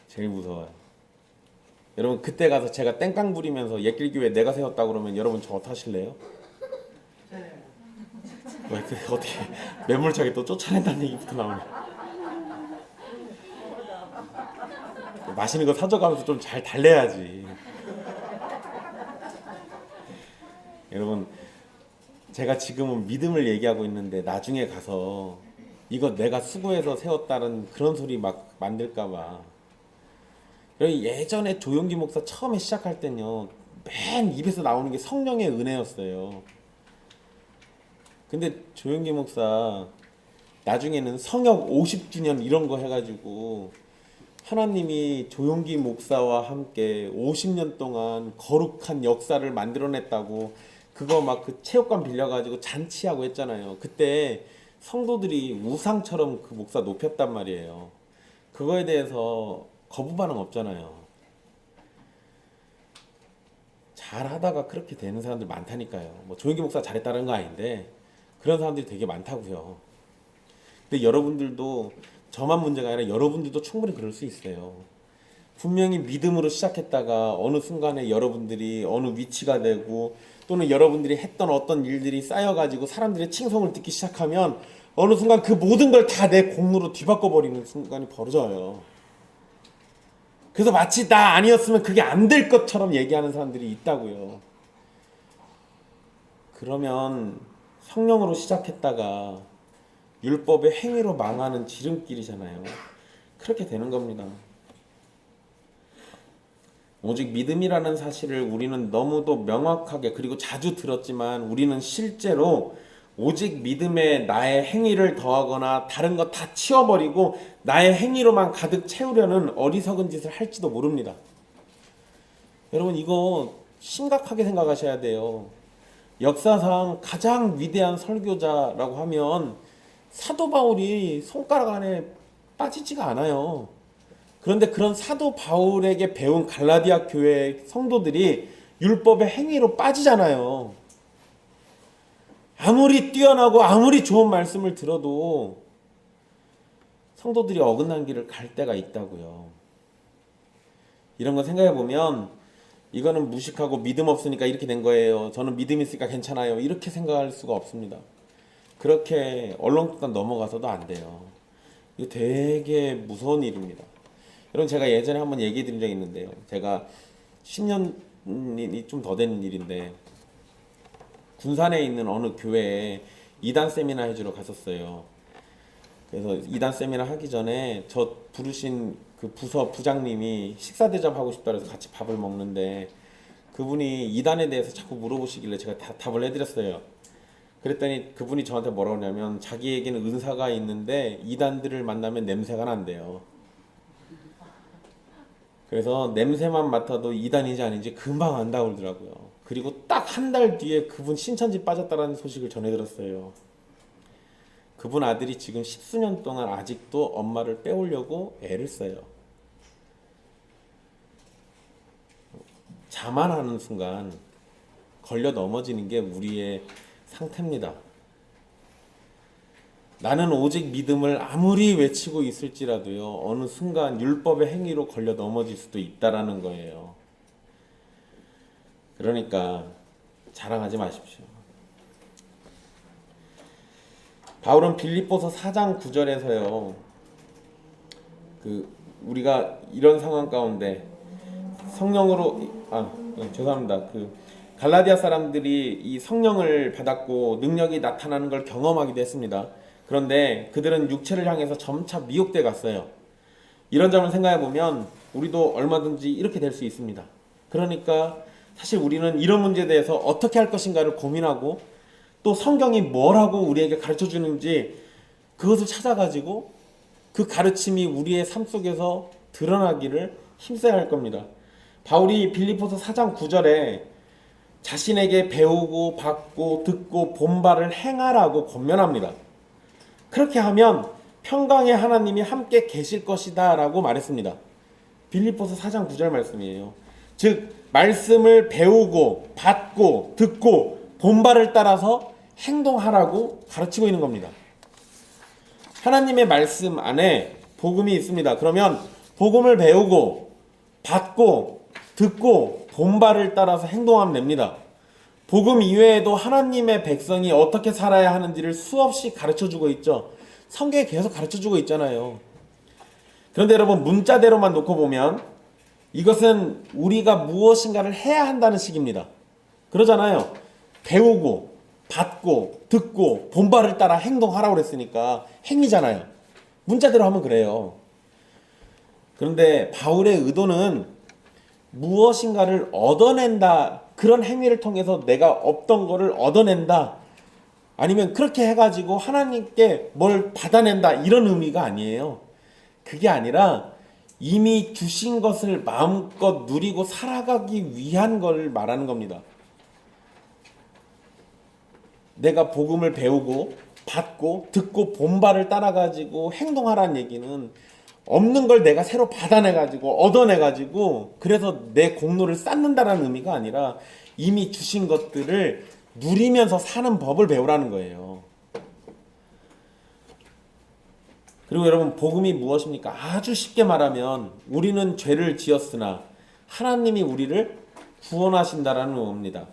제일 무서워요. 여러분, 그때 가서 제가 땡깡 부리면서 옛길교회 내가 세웠다고 그러면 여러분 저 어떡하실래요? 왜 어떻게 매몰차게 또 쫓아낸다는 얘기부터 나오네. 맛있는 거 사줘가면서 좀 잘 달래야지. 여러분, 제가 지금은 믿음을 얘기하고 있는데 나중에 가서 이거 내가 수고해서 세웠다는 그런 소리 막 만들까봐. 예전에 조용기 목사 처음에 시작할 땐요, 맨 입에서 나오는 게 성령의 은혜였어요. 근데 조용기 목사 나중에는 성역 50주년 이런 거 해가지고 하나님이 조용기 목사와 함께 50년 동안 거룩한 역사를 만들어냈다고 그거 막 그 체육관 빌려가지고 잔치하고 했잖아요. 그때 성도들이 우상처럼 그 목사 높였단 말이에요. 그거에 대해서 거부 반응 없잖아요. 잘하다가 그렇게 되는 사람들 많다니까요. 뭐 조용기 목사 잘했다는 거 아닌데 그런 사람들이 되게 많다고요. 근데 여러분들도 저만 문제가 아니라 여러분들도 충분히 그럴 수 있어요. 분명히 믿음으로 시작했다가 어느 순간에 여러분들이 어느 위치가 되고 또는 여러분들이 했던 어떤 일들이 쌓여가지고 사람들의 칭송을 듣기 시작하면 어느 순간 그 모든 걸 다 내 공로로 뒤바꿔버리는 순간이 벌어져요. 그래서 마치 나 아니었으면 그게 안 될 것처럼 얘기하는 사람들이 있다고요. 그러면 성령으로 시작했다가 율법의 행위로 망하는 지름길이잖아요. 그렇게 되는 겁니다. 오직 믿음이라는 사실을 우리는 너무도 명확하게 그리고 자주 들었지만 우리는 실제로 오직 믿음에 나의 행위를 더하거나 다른 거 다 치워버리고 나의 행위로만 가득 채우려는 어리석은 짓을 할지도 모릅니다. 여러분, 이거 심각하게 생각하셔야 돼요. 역사상 가장 위대한 설교자라고 하면 사도 바울이 손가락 안에 빠지지가 않아요. 그런데 그런 사도 바울에게 배운 갈라디아 교회 성도들이 율법의 행위로 빠지잖아요. 아무리 뛰어나고 아무리 좋은 말씀을 들어도 성도들이 어긋난 길을 갈 때가 있다고요. 이런 거 생각해 보면 이거는 무식하고 믿음 없으니까 이렇게 된 거예요. 저는 믿음 있으니까 괜찮아요. 이렇게 생각할 수가 없습니다. 그렇게 얼렁뚱땅 넘어가서도 안 돼요. 이거 되게 무서운 일입니다. 여러분, 제가 예전에 한번 얘기해 드린 적이 있는데요. 제가 10년이 좀 더 된 일인데 군산에 있는 어느 교회에 이단 세미나 해주러 갔었어요. 그래서 이단 세미나 하기 전에 저 부르신 그 부서 부장님이 식사 대접하고 싶다 그래서 같이 밥을 먹는데 그분이 이단에 대해서 자꾸 물어보시길래 제가 답을 해드렸어요. 그랬더니 그분이 저한테 뭐라고 하냐면 자기에게는 은사가 있는데 이단들을 만나면 냄새가 난대요. 그래서 냄새만 맡아도 이단인지 아닌지 금방 안다고 그러더라고요. 그리고 딱 한 달 뒤에 그분 신천지 빠졌다라는 소식을 전해 들었어요. 그분 아들이 지금 10수년 동안 아직도 엄마를 빼오려고 애를 써요. 자만하는 순간 걸려 넘어지는 게 우리의 상태입니다. 나는 오직 믿음을 아무리 외치고 있을지라도요, 어느 순간 율법의 행위로 걸려 넘어질 수도 있다라는 거예요. 그러니까 자랑하지 마십시오. 바울은 빌립보서 4장 9절에서요, 우리가 이런 상황 가운데 성령으로 죄송합니다. 갈라디아 사람들이 이 성령을 받았고 능력이 나타나는 걸 경험하기도 했습니다. 그런데 그들은 육체를 향해서 점차 미혹돼 갔어요. 이런 점을 생각해 보면 우리도 얼마든지 이렇게 될 수 있습니다. 그러니까 사실 우리는 이런 문제에 대해서 어떻게 할 것인가를 고민하고 또 성경이 뭐라고 우리에게 가르쳐 주는지 그것을 찾아가지고 그 가르침이 우리의 삶 속에서 드러나기를 힘써야 할 겁니다. 바울이 빌립보서 4장 9절에 자신에게 배우고 받고 듣고 본바를 행하라고 권면합니다. 그렇게 하면 평강의 하나님이 함께 계실 것이다 라고 말했습니다. 빌립보서 4장 9절 말씀이에요. 즉 말씀을 배우고 받고 듣고 본바를 따라서 행동하라고 가르치고 있는 겁니다. 하나님의 말씀 안에 복음이 있습니다. 그러면 복음을 배우고 받고 듣고 본바를 따라서 행동하면 됩니다. 복음 이외에도 하나님의 백성이 어떻게 살아야 하는지를 수없이 가르쳐주고 있죠. 성경에 계속 가르쳐주고 있잖아요. 그런데 여러분 문자대로만 놓고 보면 이것은 우리가 무엇인가를 해야 한다는 식입니다. 그러잖아요. 배우고 받고 듣고 본바를 따라 행동하라고 그랬으니까 행위잖아요. 문자대로 하면 그래요. 그런데 바울의 의도는 무엇인가를 얻어낸다. 그런 행위를 통해서 내가 없던 거를 얻어낸다. 아니면 그렇게 해가지고 하나님께 뭘 받아낸다. 이런 의미가 아니에요. 그게 아니라 이미 주신 것을 마음껏 누리고 살아가기 위한 걸 말하는 겁니다. 내가 복음을 배우고 받고 듣고 본바를 따라가지고 행동하라는 얘기는 없는 걸 내가 새로 받아내가지고 얻어내가지고 그래서 내 공로를 쌓는다라는 의미가 아니라 이미 주신 것들을 누리면서 사는 법을 배우라는 거예요. 그리고 여러분 복음이 무엇입니까? 아주 쉽게 말하면 우리는 죄를 지었으나 하나님이 우리를 구원하신다라는 의미입니다.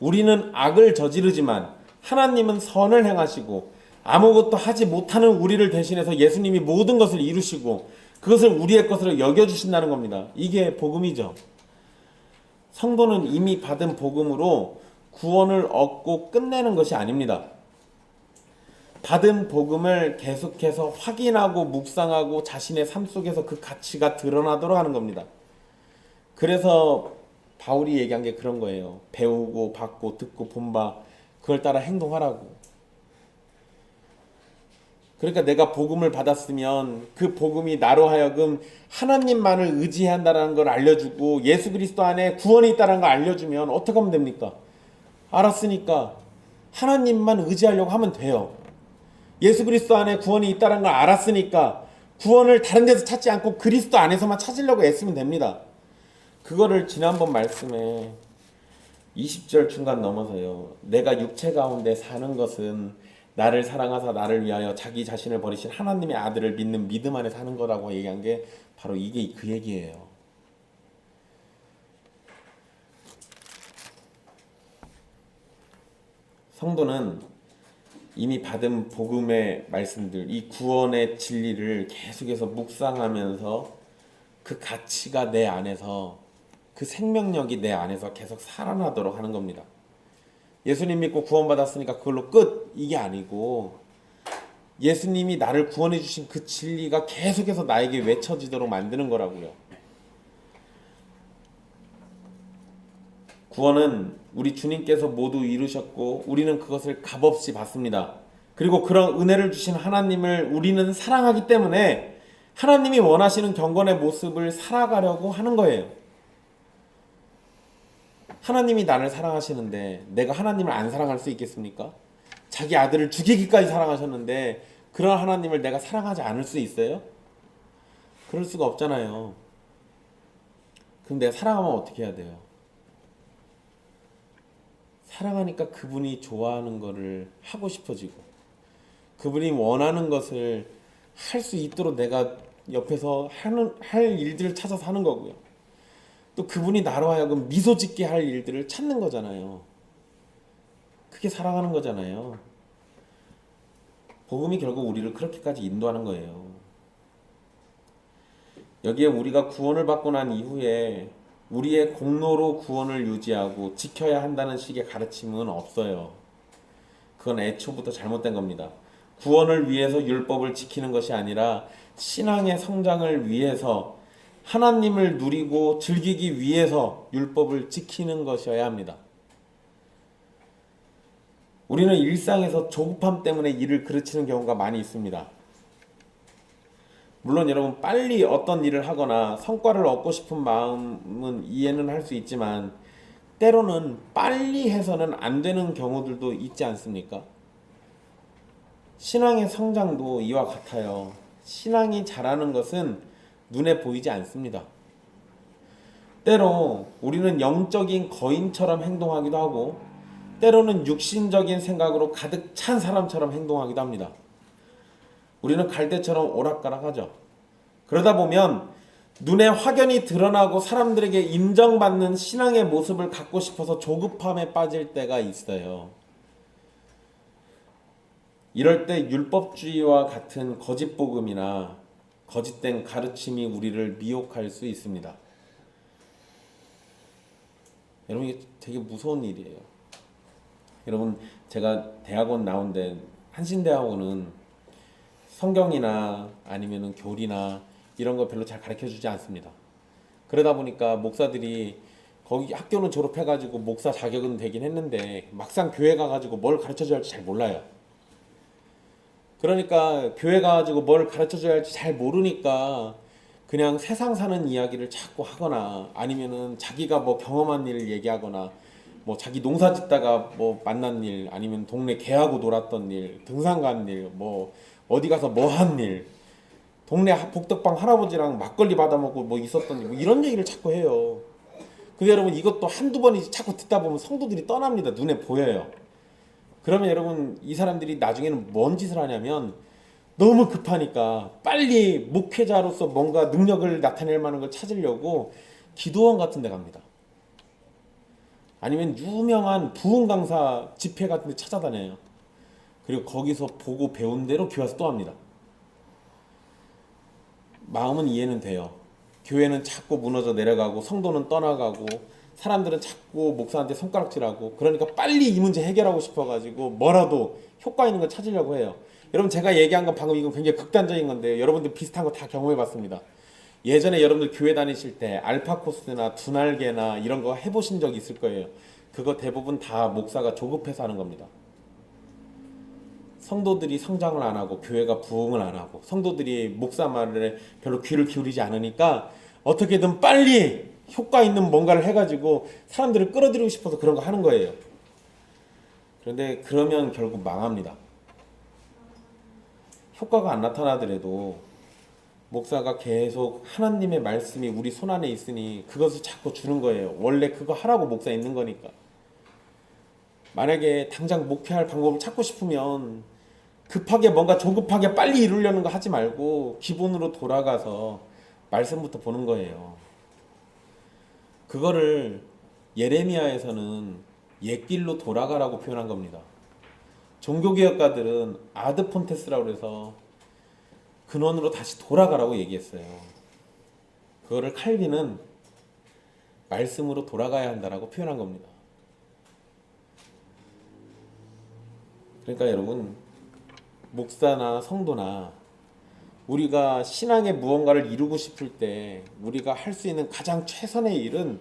우리는 악을 저지르지만 하나님은 선을 행하시고 아무것도 하지 못하는 우리를 대신해서 예수님이 모든 것을 이루시고 그것을 우리의 것으로 여겨주신다는 겁니다. 이게 복음이죠. 성도는 이미 받은 복음으로 구원을 얻고 끝내는 것이 아닙니다. 받은 복음을 계속해서 확인하고 묵상하고 자신의 삶 속에서 그 가치가 드러나도록 하는 겁니다. 그래서 바울이 얘기한 게 그런 거예요. 배우고 받고 듣고 본바 그걸 따라 행동하라고. 그러니까 내가 복음을 받았으면 그 복음이 나로 하여금 하나님만을 의지한다는 걸 알려주고 예수 그리스도 안에 구원이 있다는 걸 알려주면 어떻게 하면 됩니까? 알았으니까 하나님만 의지하려고 하면 돼요. 예수 그리스도 안에 구원이 있다는 걸 알았으니까 구원을 다른 데서 찾지 않고 그리스도 안에서만 찾으려고 애쓰면 됩니다. 그거를 지난번 말씀에 20절 중간 넘어서요. 내가 육체 가운데 사는 것은 나를 사랑하사 나를 위하여 자기 자신을 버리신 하나님의 아들을 믿는 믿음 안에 사는 거라고 얘기한 게 바로 이게 그 얘기예요. 성도는 이미 받은 복음의 말씀들, 이 구원의 진리를 계속해서 묵상하면서 그 가치가 내 안에서 그 생명력이 내 안에서 계속 살아나도록 하는 겁니다. 예수님 믿고 구원받았으니까 그걸로 끝 이게 아니고 예수님이 나를 구원해 주신 그 진리가 계속해서 나에게 외쳐지도록 만드는 거라고요. 구원은 우리 주님께서 모두 이루셨고 우리는 그것을 값없이 받습니다. 그리고 그런 은혜를 주신 하나님을 우리는 사랑하기 때문에 하나님이 원하시는 경건의 모습을 살아가려고 하는 거예요. 하나님이 나를 사랑하시는데 내가 하나님을 안 사랑할 수 있겠습니까? 자기 아들을 죽이기까지 사랑하셨는데 그런 하나님을 내가 사랑하지 않을 수 있어요? 그럴 수가 없잖아요. 그럼 내가 사랑하면 어떻게 해야 돼요? 사랑하니까 그분이 좋아하는 거를 하고 싶어지고 그분이 원하는 것을 할 수 있도록 내가 옆에서 할 일들을 찾아서 하는 거고요. 또 그분이 나로 하여금 미소 짓게 할 일들을 찾는 거잖아요. 그게 사랑하는 거잖아요. 복음이 결국 우리를 그렇게까지 인도하는 거예요. 여기에 우리가 구원을 받고 난 이후에 우리의 공로로 구원을 유지하고 지켜야 한다는 식의 가르침은 없어요. 그건 애초부터 잘못된 겁니다. 구원을 위해서 율법을 지키는 것이 아니라 신앙의 성장을 위해서 하나님을 누리고 즐기기 위해서 율법을 지키는 것이어야 합니다. 우리는 일상에서 조급함 때문에 일을 그르치는 경우가 많이 있습니다. 물론 여러분 빨리 어떤 일을 하거나 성과를 얻고 싶은 마음은 이해는 할 수 있지만 때로는 빨리 해서는 안 되는 경우들도 있지 않습니까? 신앙의 성장도 이와 같아요. 신앙이 자라는 것은 눈에 보이지 않습니다. 때로 우리는 영적인 거인처럼 행동하기도 하고 때로는 육신적인 생각으로 가득 찬 사람처럼 행동하기도 합니다. 우리는 갈대처럼 오락가락하죠. 그러다 보면 눈에 확연히 드러나고 사람들에게 인정받는 신앙의 모습을 갖고 싶어서 조급함에 빠질 때가 있어요. 이럴 때 율법주의와 같은 거짓 복음이나 거짓된 가르침이 우리를 미혹할 수 있습니다. 여러분, 이게 되게 무서운 일이에요. 여러분, 제가 대학원 나온데 한신대학원은 성경이나 아니면은 교리나 이런 거 별로 잘 가르쳐 주지 않습니다. 그러다 보니까 목사들이 거기 학교는 졸업해가지고 목사 자격은 되긴 했는데 막상 교회 가가지고 뭘 가르쳐 줘야 할지 잘 몰라요. 그러니까 교회 가가지고 뭘 가르쳐 줘야 할지 잘 모르니까 그냥 세상 사는 이야기를 자꾸 하거나 아니면은 자기가 뭐 경험한 일을 얘기하거나 뭐 자기 농사 짓다가 뭐 만난 일 아니면 동네 개하고 놀았던 일, 등산 간 일, 뭐 어디 가서 뭐 한 일, 동네 복덕방 할아버지랑 막걸리 받아먹고 뭐 있었던 일, 뭐 이런 얘기를 자꾸 해요. 근데 여러분 이것도 한두 번이 자꾸 듣다 보면 성도들이 떠납니다. 눈에 보여요. 그러면 여러분 이 사람들이 나중에는 뭔 짓을 하냐면 너무 급하니까 빨리 목회자로서 뭔가 능력을 나타낼 만한 걸 찾으려고 기도원 같은 데 갑니다. 아니면 유명한 부흥 강사 집회 같은 데 찾아다녀요. 그리고 거기서 보고 배운 대로 교회 와서 또 합니다. 마음은 이해는 돼요. 교회는 자꾸 무너져 내려가고 성도는 떠나가고 사람들은 자꾸 목사한테 손가락질하고 그러니까 빨리 이 문제 해결하고 싶어가지고 뭐라도 효과 있는 걸 찾으려고 해요. 여러분 제가 얘기한 건 방금 이건 굉장히 극단적인 건데 여러분들 비슷한 거 다 경험해봤습니다. 예전에 여러분들 교회 다니실 때 알파 코스나 두날개나 이런 거 해보신 적 있을 거예요. 그거 대부분 다 목사가 조급해서 하는 겁니다. 성도들이 성장을 안 하고 교회가 부흥을 안 하고 성도들이 목사 말에 별로 귀를 기울이지 않으니까 어떻게든 빨리 효과 있는 뭔가를 해가지고 사람들을 끌어들이고 싶어서 그런 거 하는 거예요. 그런데 그러면 결국 망합니다. 효과가 안 나타나더라도 목사가 계속 하나님의 말씀이 우리 손안에 있으니 그것을 자꾸 주는 거예요. 원래 그거 하라고 목사 있는 거니까. 만약에 당장 목회할 방법을 찾고 싶으면 급하게 뭔가 조급하게 빨리 이루려는 거 하지 말고 기본으로 돌아가서 말씀부터 보는 거예요. 그거를 예레미야에서는 옛길로 돌아가라고 표현한 겁니다. 종교개혁가들은 아드폰테스라고 해서 근원으로 다시 돌아가라고 얘기했어요. 그거를 칼빈은 말씀으로 돌아가야 한다라고 표현한 겁니다. 그러니까 여러분 목사나 성도나 우리가 신앙의 무언가를 이루고 싶을 때 우리가 할 수 있는 가장 최선의 일은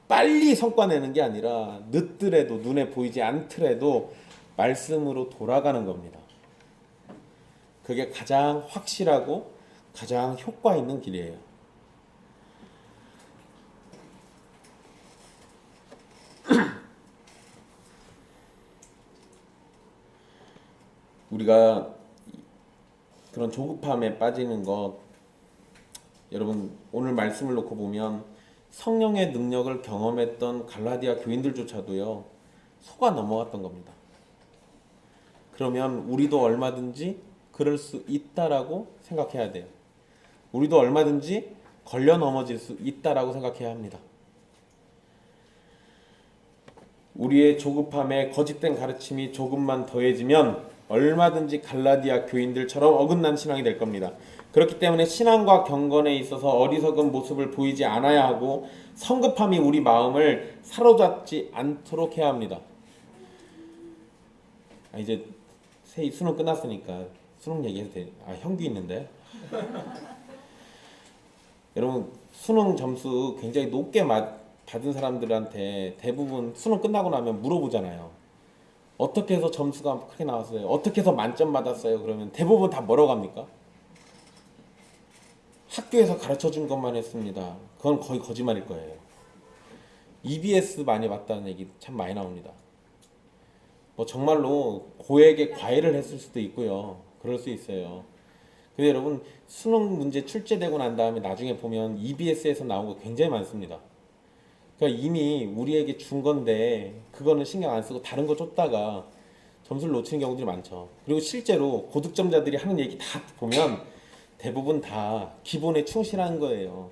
빨리 성과 내는 게 아니라 늦더라도 눈에 보이지 않더라도 말씀으로 돌아가는 겁니다. 그게 가장 확실하고 가장 효과 있는 길이에요. 우리가 그런 조급함에 빠지는 것 여러분 오늘 말씀을 놓고 보면 성령의 능력을 경험했던 갈라디아 교인들조차도요 속아 넘어갔던 겁니다. 그러면 우리도 얼마든지 그럴 수 있다라고 생각해야 돼요. 우리도 얼마든지 걸려 넘어질 수 있다라고 생각해야 합니다. 우리의 조급함에 거짓된 가르침이 조금만 더해지면 얼마든지 갈라디아 교인들처럼 어긋난 신앙이 될 겁니다. 그렇기 때문에 신앙과 경건에 있어서 어리석은 모습을 보이지 않아야 하고 성급함이 우리 마음을 사로잡지 않도록 해야 합니다. 이제 수능 끝났으니까 수능 얘기해도 돼. 형규 있는데. 여러분 수능 점수 굉장히 높게 받은 사람들한테 대부분 수능 끝나고 나면 물어보잖아요. 어떻게 해서 점수가 크게 나왔어요? 어떻게 해서 만점 받았어요? 그러면 대부분 다 뭐라고 합니까? 학교에서 가르쳐준 것만 했습니다. 그건 거의 거짓말일 거예요. EBS 많이 봤다는 얘기 참 많이 나옵니다. 뭐 정말로 고액의 과외를 했을 수도 있고요. 그럴 수 있어요. 근데 여러분 수능 문제 출제되고 난 다음에 나중에 보면 EBS에서 나온 거 굉장히 많습니다. 그러니까 이미 우리에게 준 건데 그거는 신경 안 쓰고 다른 거 쫓다가 점수를 놓치는 경우들이 많죠. 그리고 실제로 고득점자들이 하는 얘기 다 보면 대부분 다 기본에 충실한 거예요.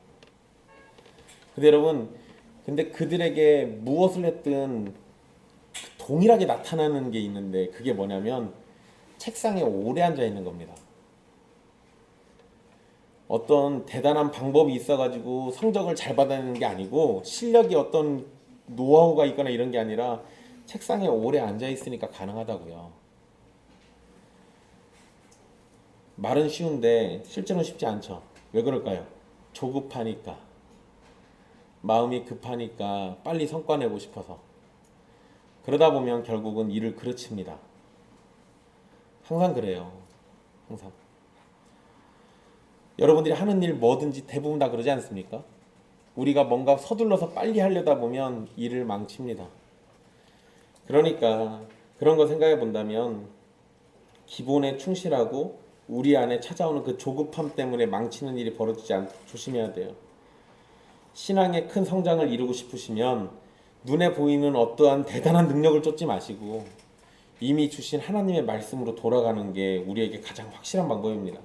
근데 여러분, 근데 그들에게 무엇을 했든 동일하게 나타나는 게 있는데 그게 뭐냐면 책상에 오래 앉아 있는 겁니다. 어떤 대단한 방법이 있어가지고 성적을 잘 받아내는 게 아니고 실력이 어떤 노하우가 있거나 이런 게 아니라 책상에 오래 앉아 있으니까 가능하다고요. 말은 쉬운데 실제로는 쉽지 않죠. 왜 그럴까요? 조급하니까, 마음이 급하니까 빨리 성과 내고 싶어서. 그러다 보면 결국은 일을 그르칩니다. 항상 그래요. 항상. 여러분들이 하는 일 뭐든지 대부분 다 그러지 않습니까? 우리가 뭔가 서둘러서 빨리 하려다 보면 일을 망칩니다. 그러니까 그런 거 생각해 본다면 기본에 충실하고 우리 안에 찾아오는 그 조급함 때문에 망치는 일이 벌어지지 않도록 조심해야 돼요. 신앙의 큰 성장을 이루고 싶으시면 눈에 보이는 어떠한 대단한 능력을 쫓지 마시고 이미 주신 하나님의 말씀으로 돌아가는 게 우리에게 가장 확실한 방법입니다.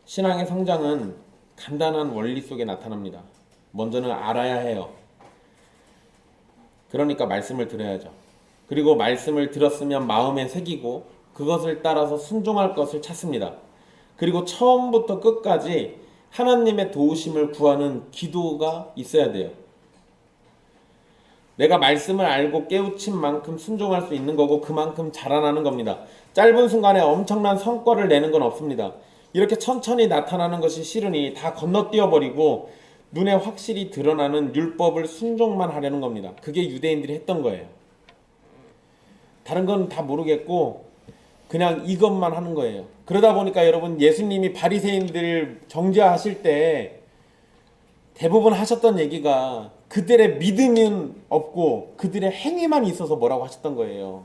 신앙의 성장은 간단한 원리 속에 나타납니다. 먼저는 알아야 해요. 그러니까 말씀을 들어야죠. 그리고 말씀을 들었으면 마음에 새기고 그것을 따라서 순종할 것을 찾습니다. 그리고 처음부터 끝까지 하나님의 도우심을 구하는 기도가 있어야 돼요. 내가 말씀을 알고 깨우친 만큼 순종할 수 있는 거고 그만큼 자라나는 겁니다. 짧은 순간에 엄청난 성과를 내는 건 없습니다. 이렇게 천천히 나타나는 것이 싫으니 다 건너뛰어버리고 눈에 확실히 드러나는 율법을 순종만 하려는 겁니다. 그게 유대인들이 했던 거예요. 다른 건 다 모르겠고 그냥 이것만 하는 거예요. 그러다 보니까 여러분 예수님이 바리새인들 정죄하실 때 대부분 하셨던 얘기가 그들의 믿음은 없고 그들의 행위만 있어서 뭐라고 하셨던 거예요.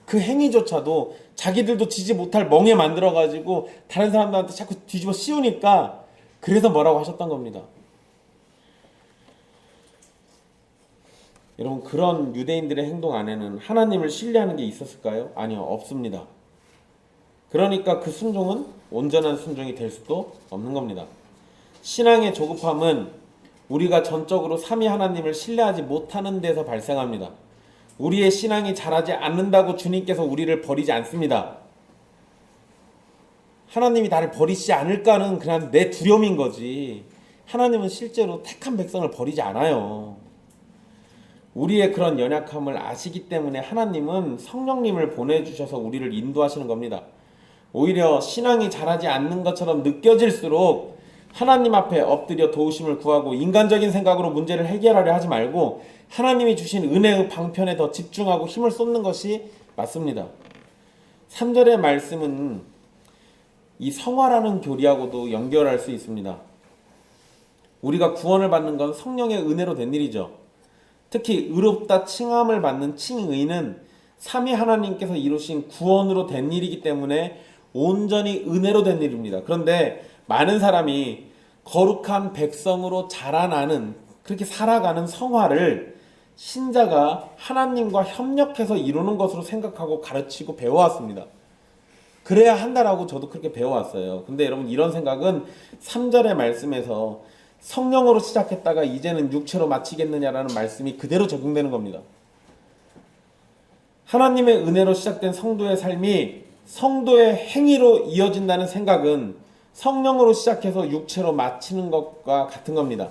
그 행위조차도 자기들도 지지 못할 멍에 만들어가지고 다른 사람들한테 자꾸 뒤집어 씌우니까 그래서 뭐라고 하셨던 겁니다. 여러분 그런 유대인들의 행동 안에는 하나님을 신뢰하는 게 있었을까요? 아니요, 없습니다. 그러니까 그 순종은 온전한 순종이 될 수도 없는 겁니다. 신앙의 조급함은 우리가 전적으로 삼위 하나님을 신뢰하지 못하는 데서 발생합니다. 우리의 신앙이 자라지 않는다고 주님께서 우리를 버리지 않습니다. 하나님이 나를 버리지 않을까는 그냥 내 두려움인 거지. 하나님은 실제로 택한 백성을 버리지 않아요. 우리의 그런 연약함을 아시기 때문에 하나님은 성령님을 보내주셔서 우리를 인도하시는 겁니다. 오히려 신앙이 자라지 않는 것처럼 느껴질수록 하나님 앞에 엎드려 도우심을 구하고 인간적인 생각으로 문제를 해결하려 하지 말고 하나님이 주신 은혜의 방편에 더 집중하고 힘을 쏟는 것이 맞습니다. 3절의 말씀은 이 성화라는 교리하고도 연결할 수 있습니다. 우리가 구원을 받는 건 성령의 은혜로 된 일이죠. 특히 의롭다 칭함을 받는 칭의는 삼위 하나님께서 이루신 구원으로 된 일이기 때문에 온전히 은혜로 된 일입니다. 그런데 많은 사람이 거룩한 백성으로 자라나는 그렇게 살아가는 성화를 신자가 하나님과 협력해서 이루는 것으로 생각하고 가르치고 배워왔습니다. 그래야 한다라고 저도 그렇게 배워왔어요. 근데 여러분 이런 생각은 3절의 말씀에서 성령으로 시작했다가 이제는 육체로 마치겠느냐라는 말씀이 그대로 적용되는 겁니다. 하나님의 은혜로 시작된 성도의 삶이 성도의 행위로 이어진다는 생각은 성령으로 시작해서 육체로 마치는 것과 같은 겁니다.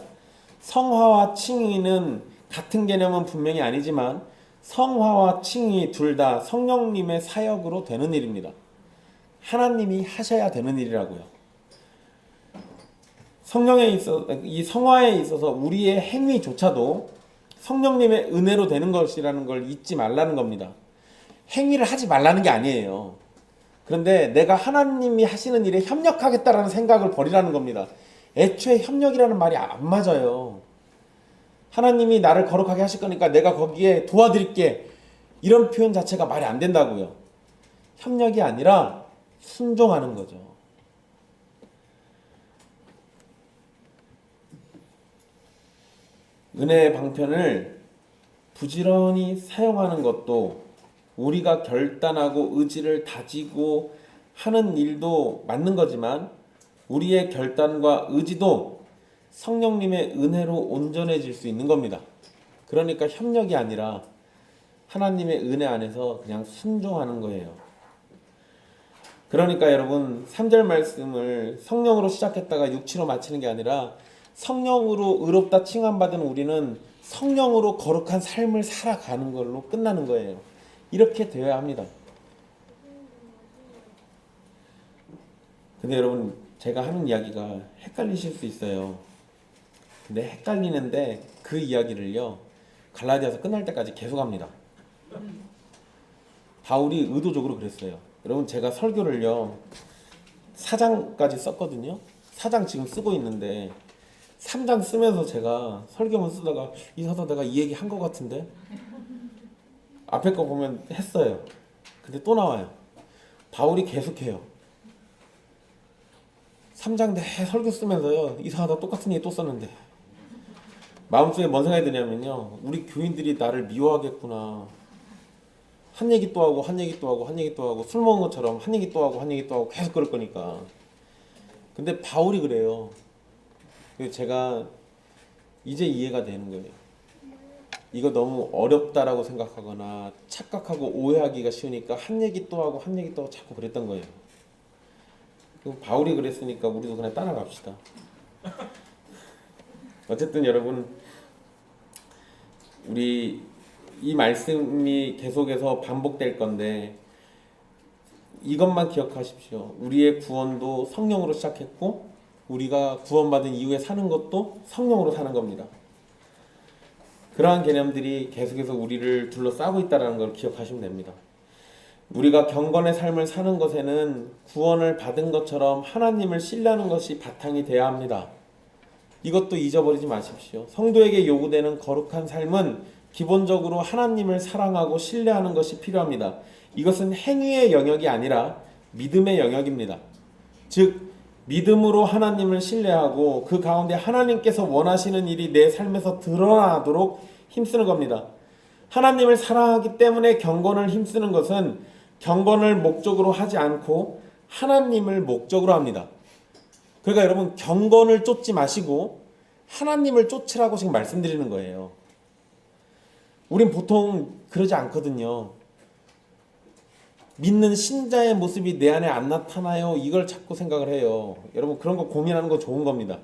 성화와 칭의는 같은 개념은 분명히 아니지만 성화와 칭의 둘 다 성령님의 사역으로 되는 일입니다. 하나님이 하셔야 되는 일이라고요. 성령에 있어 이 성화에 있어서 우리의 행위조차도 성령님의 은혜로 되는 것이라는 걸 잊지 말라는 겁니다. 행위를 하지 말라는 게 아니에요. 그런데 내가 하나님이 하시는 일에 협력하겠다라는 생각을 버리라는 겁니다. 애초에 협력이라는 말이 안 맞아요. 하나님이 나를 거룩하게 하실 거니까 내가 거기에 도와드릴게. 이런 표현 자체가 말이 안 된다고요. 협력이 아니라 순종하는 거죠. 은혜의 방편을 부지런히 사용하는 것도 우리가 결단하고 의지를 다지고 하는 일도 맞는 거지만 우리의 결단과 의지도 성령님의 은혜로 온전해질 수 있는 겁니다. 그러니까 협력이 아니라 하나님의 은혜 안에서 그냥 순종하는 거예요. 그러니까 여러분 3절 말씀을 성령으로 시작했다가 육치로 마치는 게 아니라 성령으로 의롭다 칭함받은 우리는 성령으로 거룩한 삶을 살아가는 걸로 끝나는 거예요. 이렇게 되어야 합니다. 근데 여러분 제가 하는 이야기가 헷갈리실 수 있어요. 근데 헷갈리는데 그 이야기를요 갈라디아서 끝날 때까지 계속 합니다. 바울이 의도적으로 그랬어요. 여러분 제가 설교를요 4장까지 썼거든요. 4장 지금 쓰고 있는데 3장 쓰면서 제가 설교문 쓰다가 이 사도 내가 이 얘기 한 것 같은데 앞에 거 보면 했어요. 근데 또 나와요. 바울이 계속해요. 3장 내 설교 쓰면서요 이상하다 똑같은 얘기 또 썼는데 마음속에 뭔 생각이 드냐면요 우리 교인들이 나를 미워하겠구나. 한 얘기 또 하고 한 얘기 또 하고 한 얘기 또 하고 술 먹은 것처럼 한 얘기 또 하고 한 얘기 또 하고 계속 그럴 거니까. 근데 바울이 그래요. 제가 이제 이해가 되는 거예요. 이거 너무 어렵다라고 생각하거나 착각하고 오해하기가 쉬우니까 한 얘기 또 하고 한 얘기 또 하고 자꾸 그랬던 거예요. 바울이 그랬으니까 우리도 그냥 따라갑시다. 어쨌든 여러분 우리 이 말씀이 계속해서 반복될 건데 이것만 기억하십시오. 우리의 구원도 성령으로 시작했고 우리가 구원받은 이후에 사는 것도 성령으로 사는 겁니다. 그러한 개념들이 계속해서 우리를 둘러싸고 있다는 걸 기억하시면 됩니다. 우리가 경건의 삶을 사는 것에는 구원을 받은 것처럼 하나님을 신뢰하는 것이 바탕이 되어야 합니다. 이것도 잊어버리지 마십시오. 성도에게 요구되는 거룩한 삶은 기본적으로 하나님을 사랑하고 신뢰하는 것이 필요합니다. 이것은 행위의 영역이 아니라 믿음의 영역입니다. 즉 믿음으로 하나님을 신뢰하고 그 가운데 하나님께서 원하시는 일이 내 삶에서 드러나도록 힘쓰는 겁니다. 하나님을 사랑하기 때문에 경건을 힘쓰는 것은 경건을 목적으로 하지 않고 하나님을 목적으로 합니다. 그러니까 여러분 경건을 쫓지 마시고 하나님을 쫓으라고 지금 말씀드리는 거예요. 우린 보통 그러지 않거든요. 믿는 신자의 모습이 내 안에 안 나타나요. 이걸 자꾸 생각을 해요. 여러분 그런 거 고민하는 거 좋은 겁니다.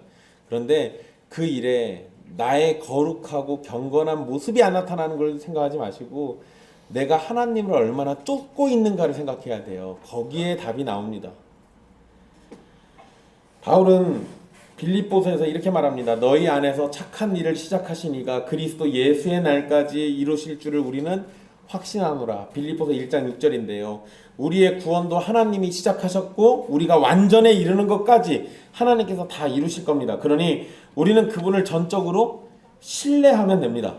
그런데 그 일에 나의 거룩하고 경건한 모습이 안 나타나는 걸 생각하지 마시고 내가 하나님을 얼마나 쫓고 있는가를 생각해야 돼요. 거기에 답이 나옵니다. 바울은 빌립보서에서 이렇게 말합니다. 너희 안에서 착한 일을 시작하시니가 그리스도 예수의 날까지 이루실 줄을 우리는 확신하노라. 빌립보서 1장 6절인데요. 우리의 구원도 하나님이 시작하셨고 우리가 완전에 이르는 것까지 하나님께서 다 이루실 겁니다. 그러니 우리는 그분을 전적으로 신뢰하면 됩니다.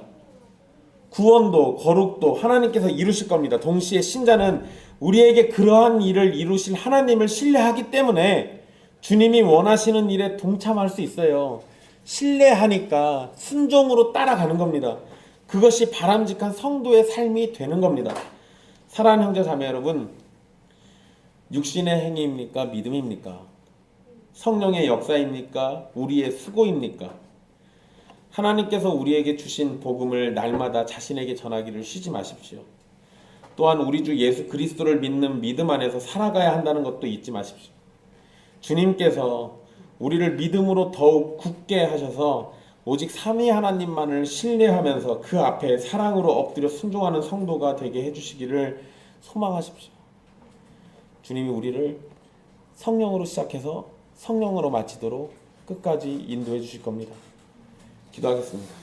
구원도 거룩도 하나님께서 이루실 겁니다. 동시에 신자는 우리에게 그러한 일을 이루실 하나님을 신뢰하기 때문에 주님이 원하시는 일에 동참할 수 있어요. 신뢰하니까 순종으로 따라가는 겁니다. 그것이 바람직한 성도의 삶이 되는 겁니다. 사랑하는 형제 자매 여러분, 육신의 행위입니까? 믿음입니까? 성령의 역사입니까? 우리의 수고입니까? 하나님께서 우리에게 주신 복음을 날마다 자신에게 전하기를 쉬지 마십시오. 또한 우리 주 예수 그리스도를 믿는 믿음 안에서 살아가야 한다는 것도 잊지 마십시오. 주님께서 우리를 믿음으로 더욱 굳게 하셔서 오직 삼위 하나님만을 신뢰하면서 그 앞에 사랑으로 엎드려 순종하는 성도가 되게 해주시기를 소망하십시오. 주님이 우리를 성령으로 시작해서 성령으로 마치도록 끝까지 인도해 주실 겁니다. 기도하겠습니다.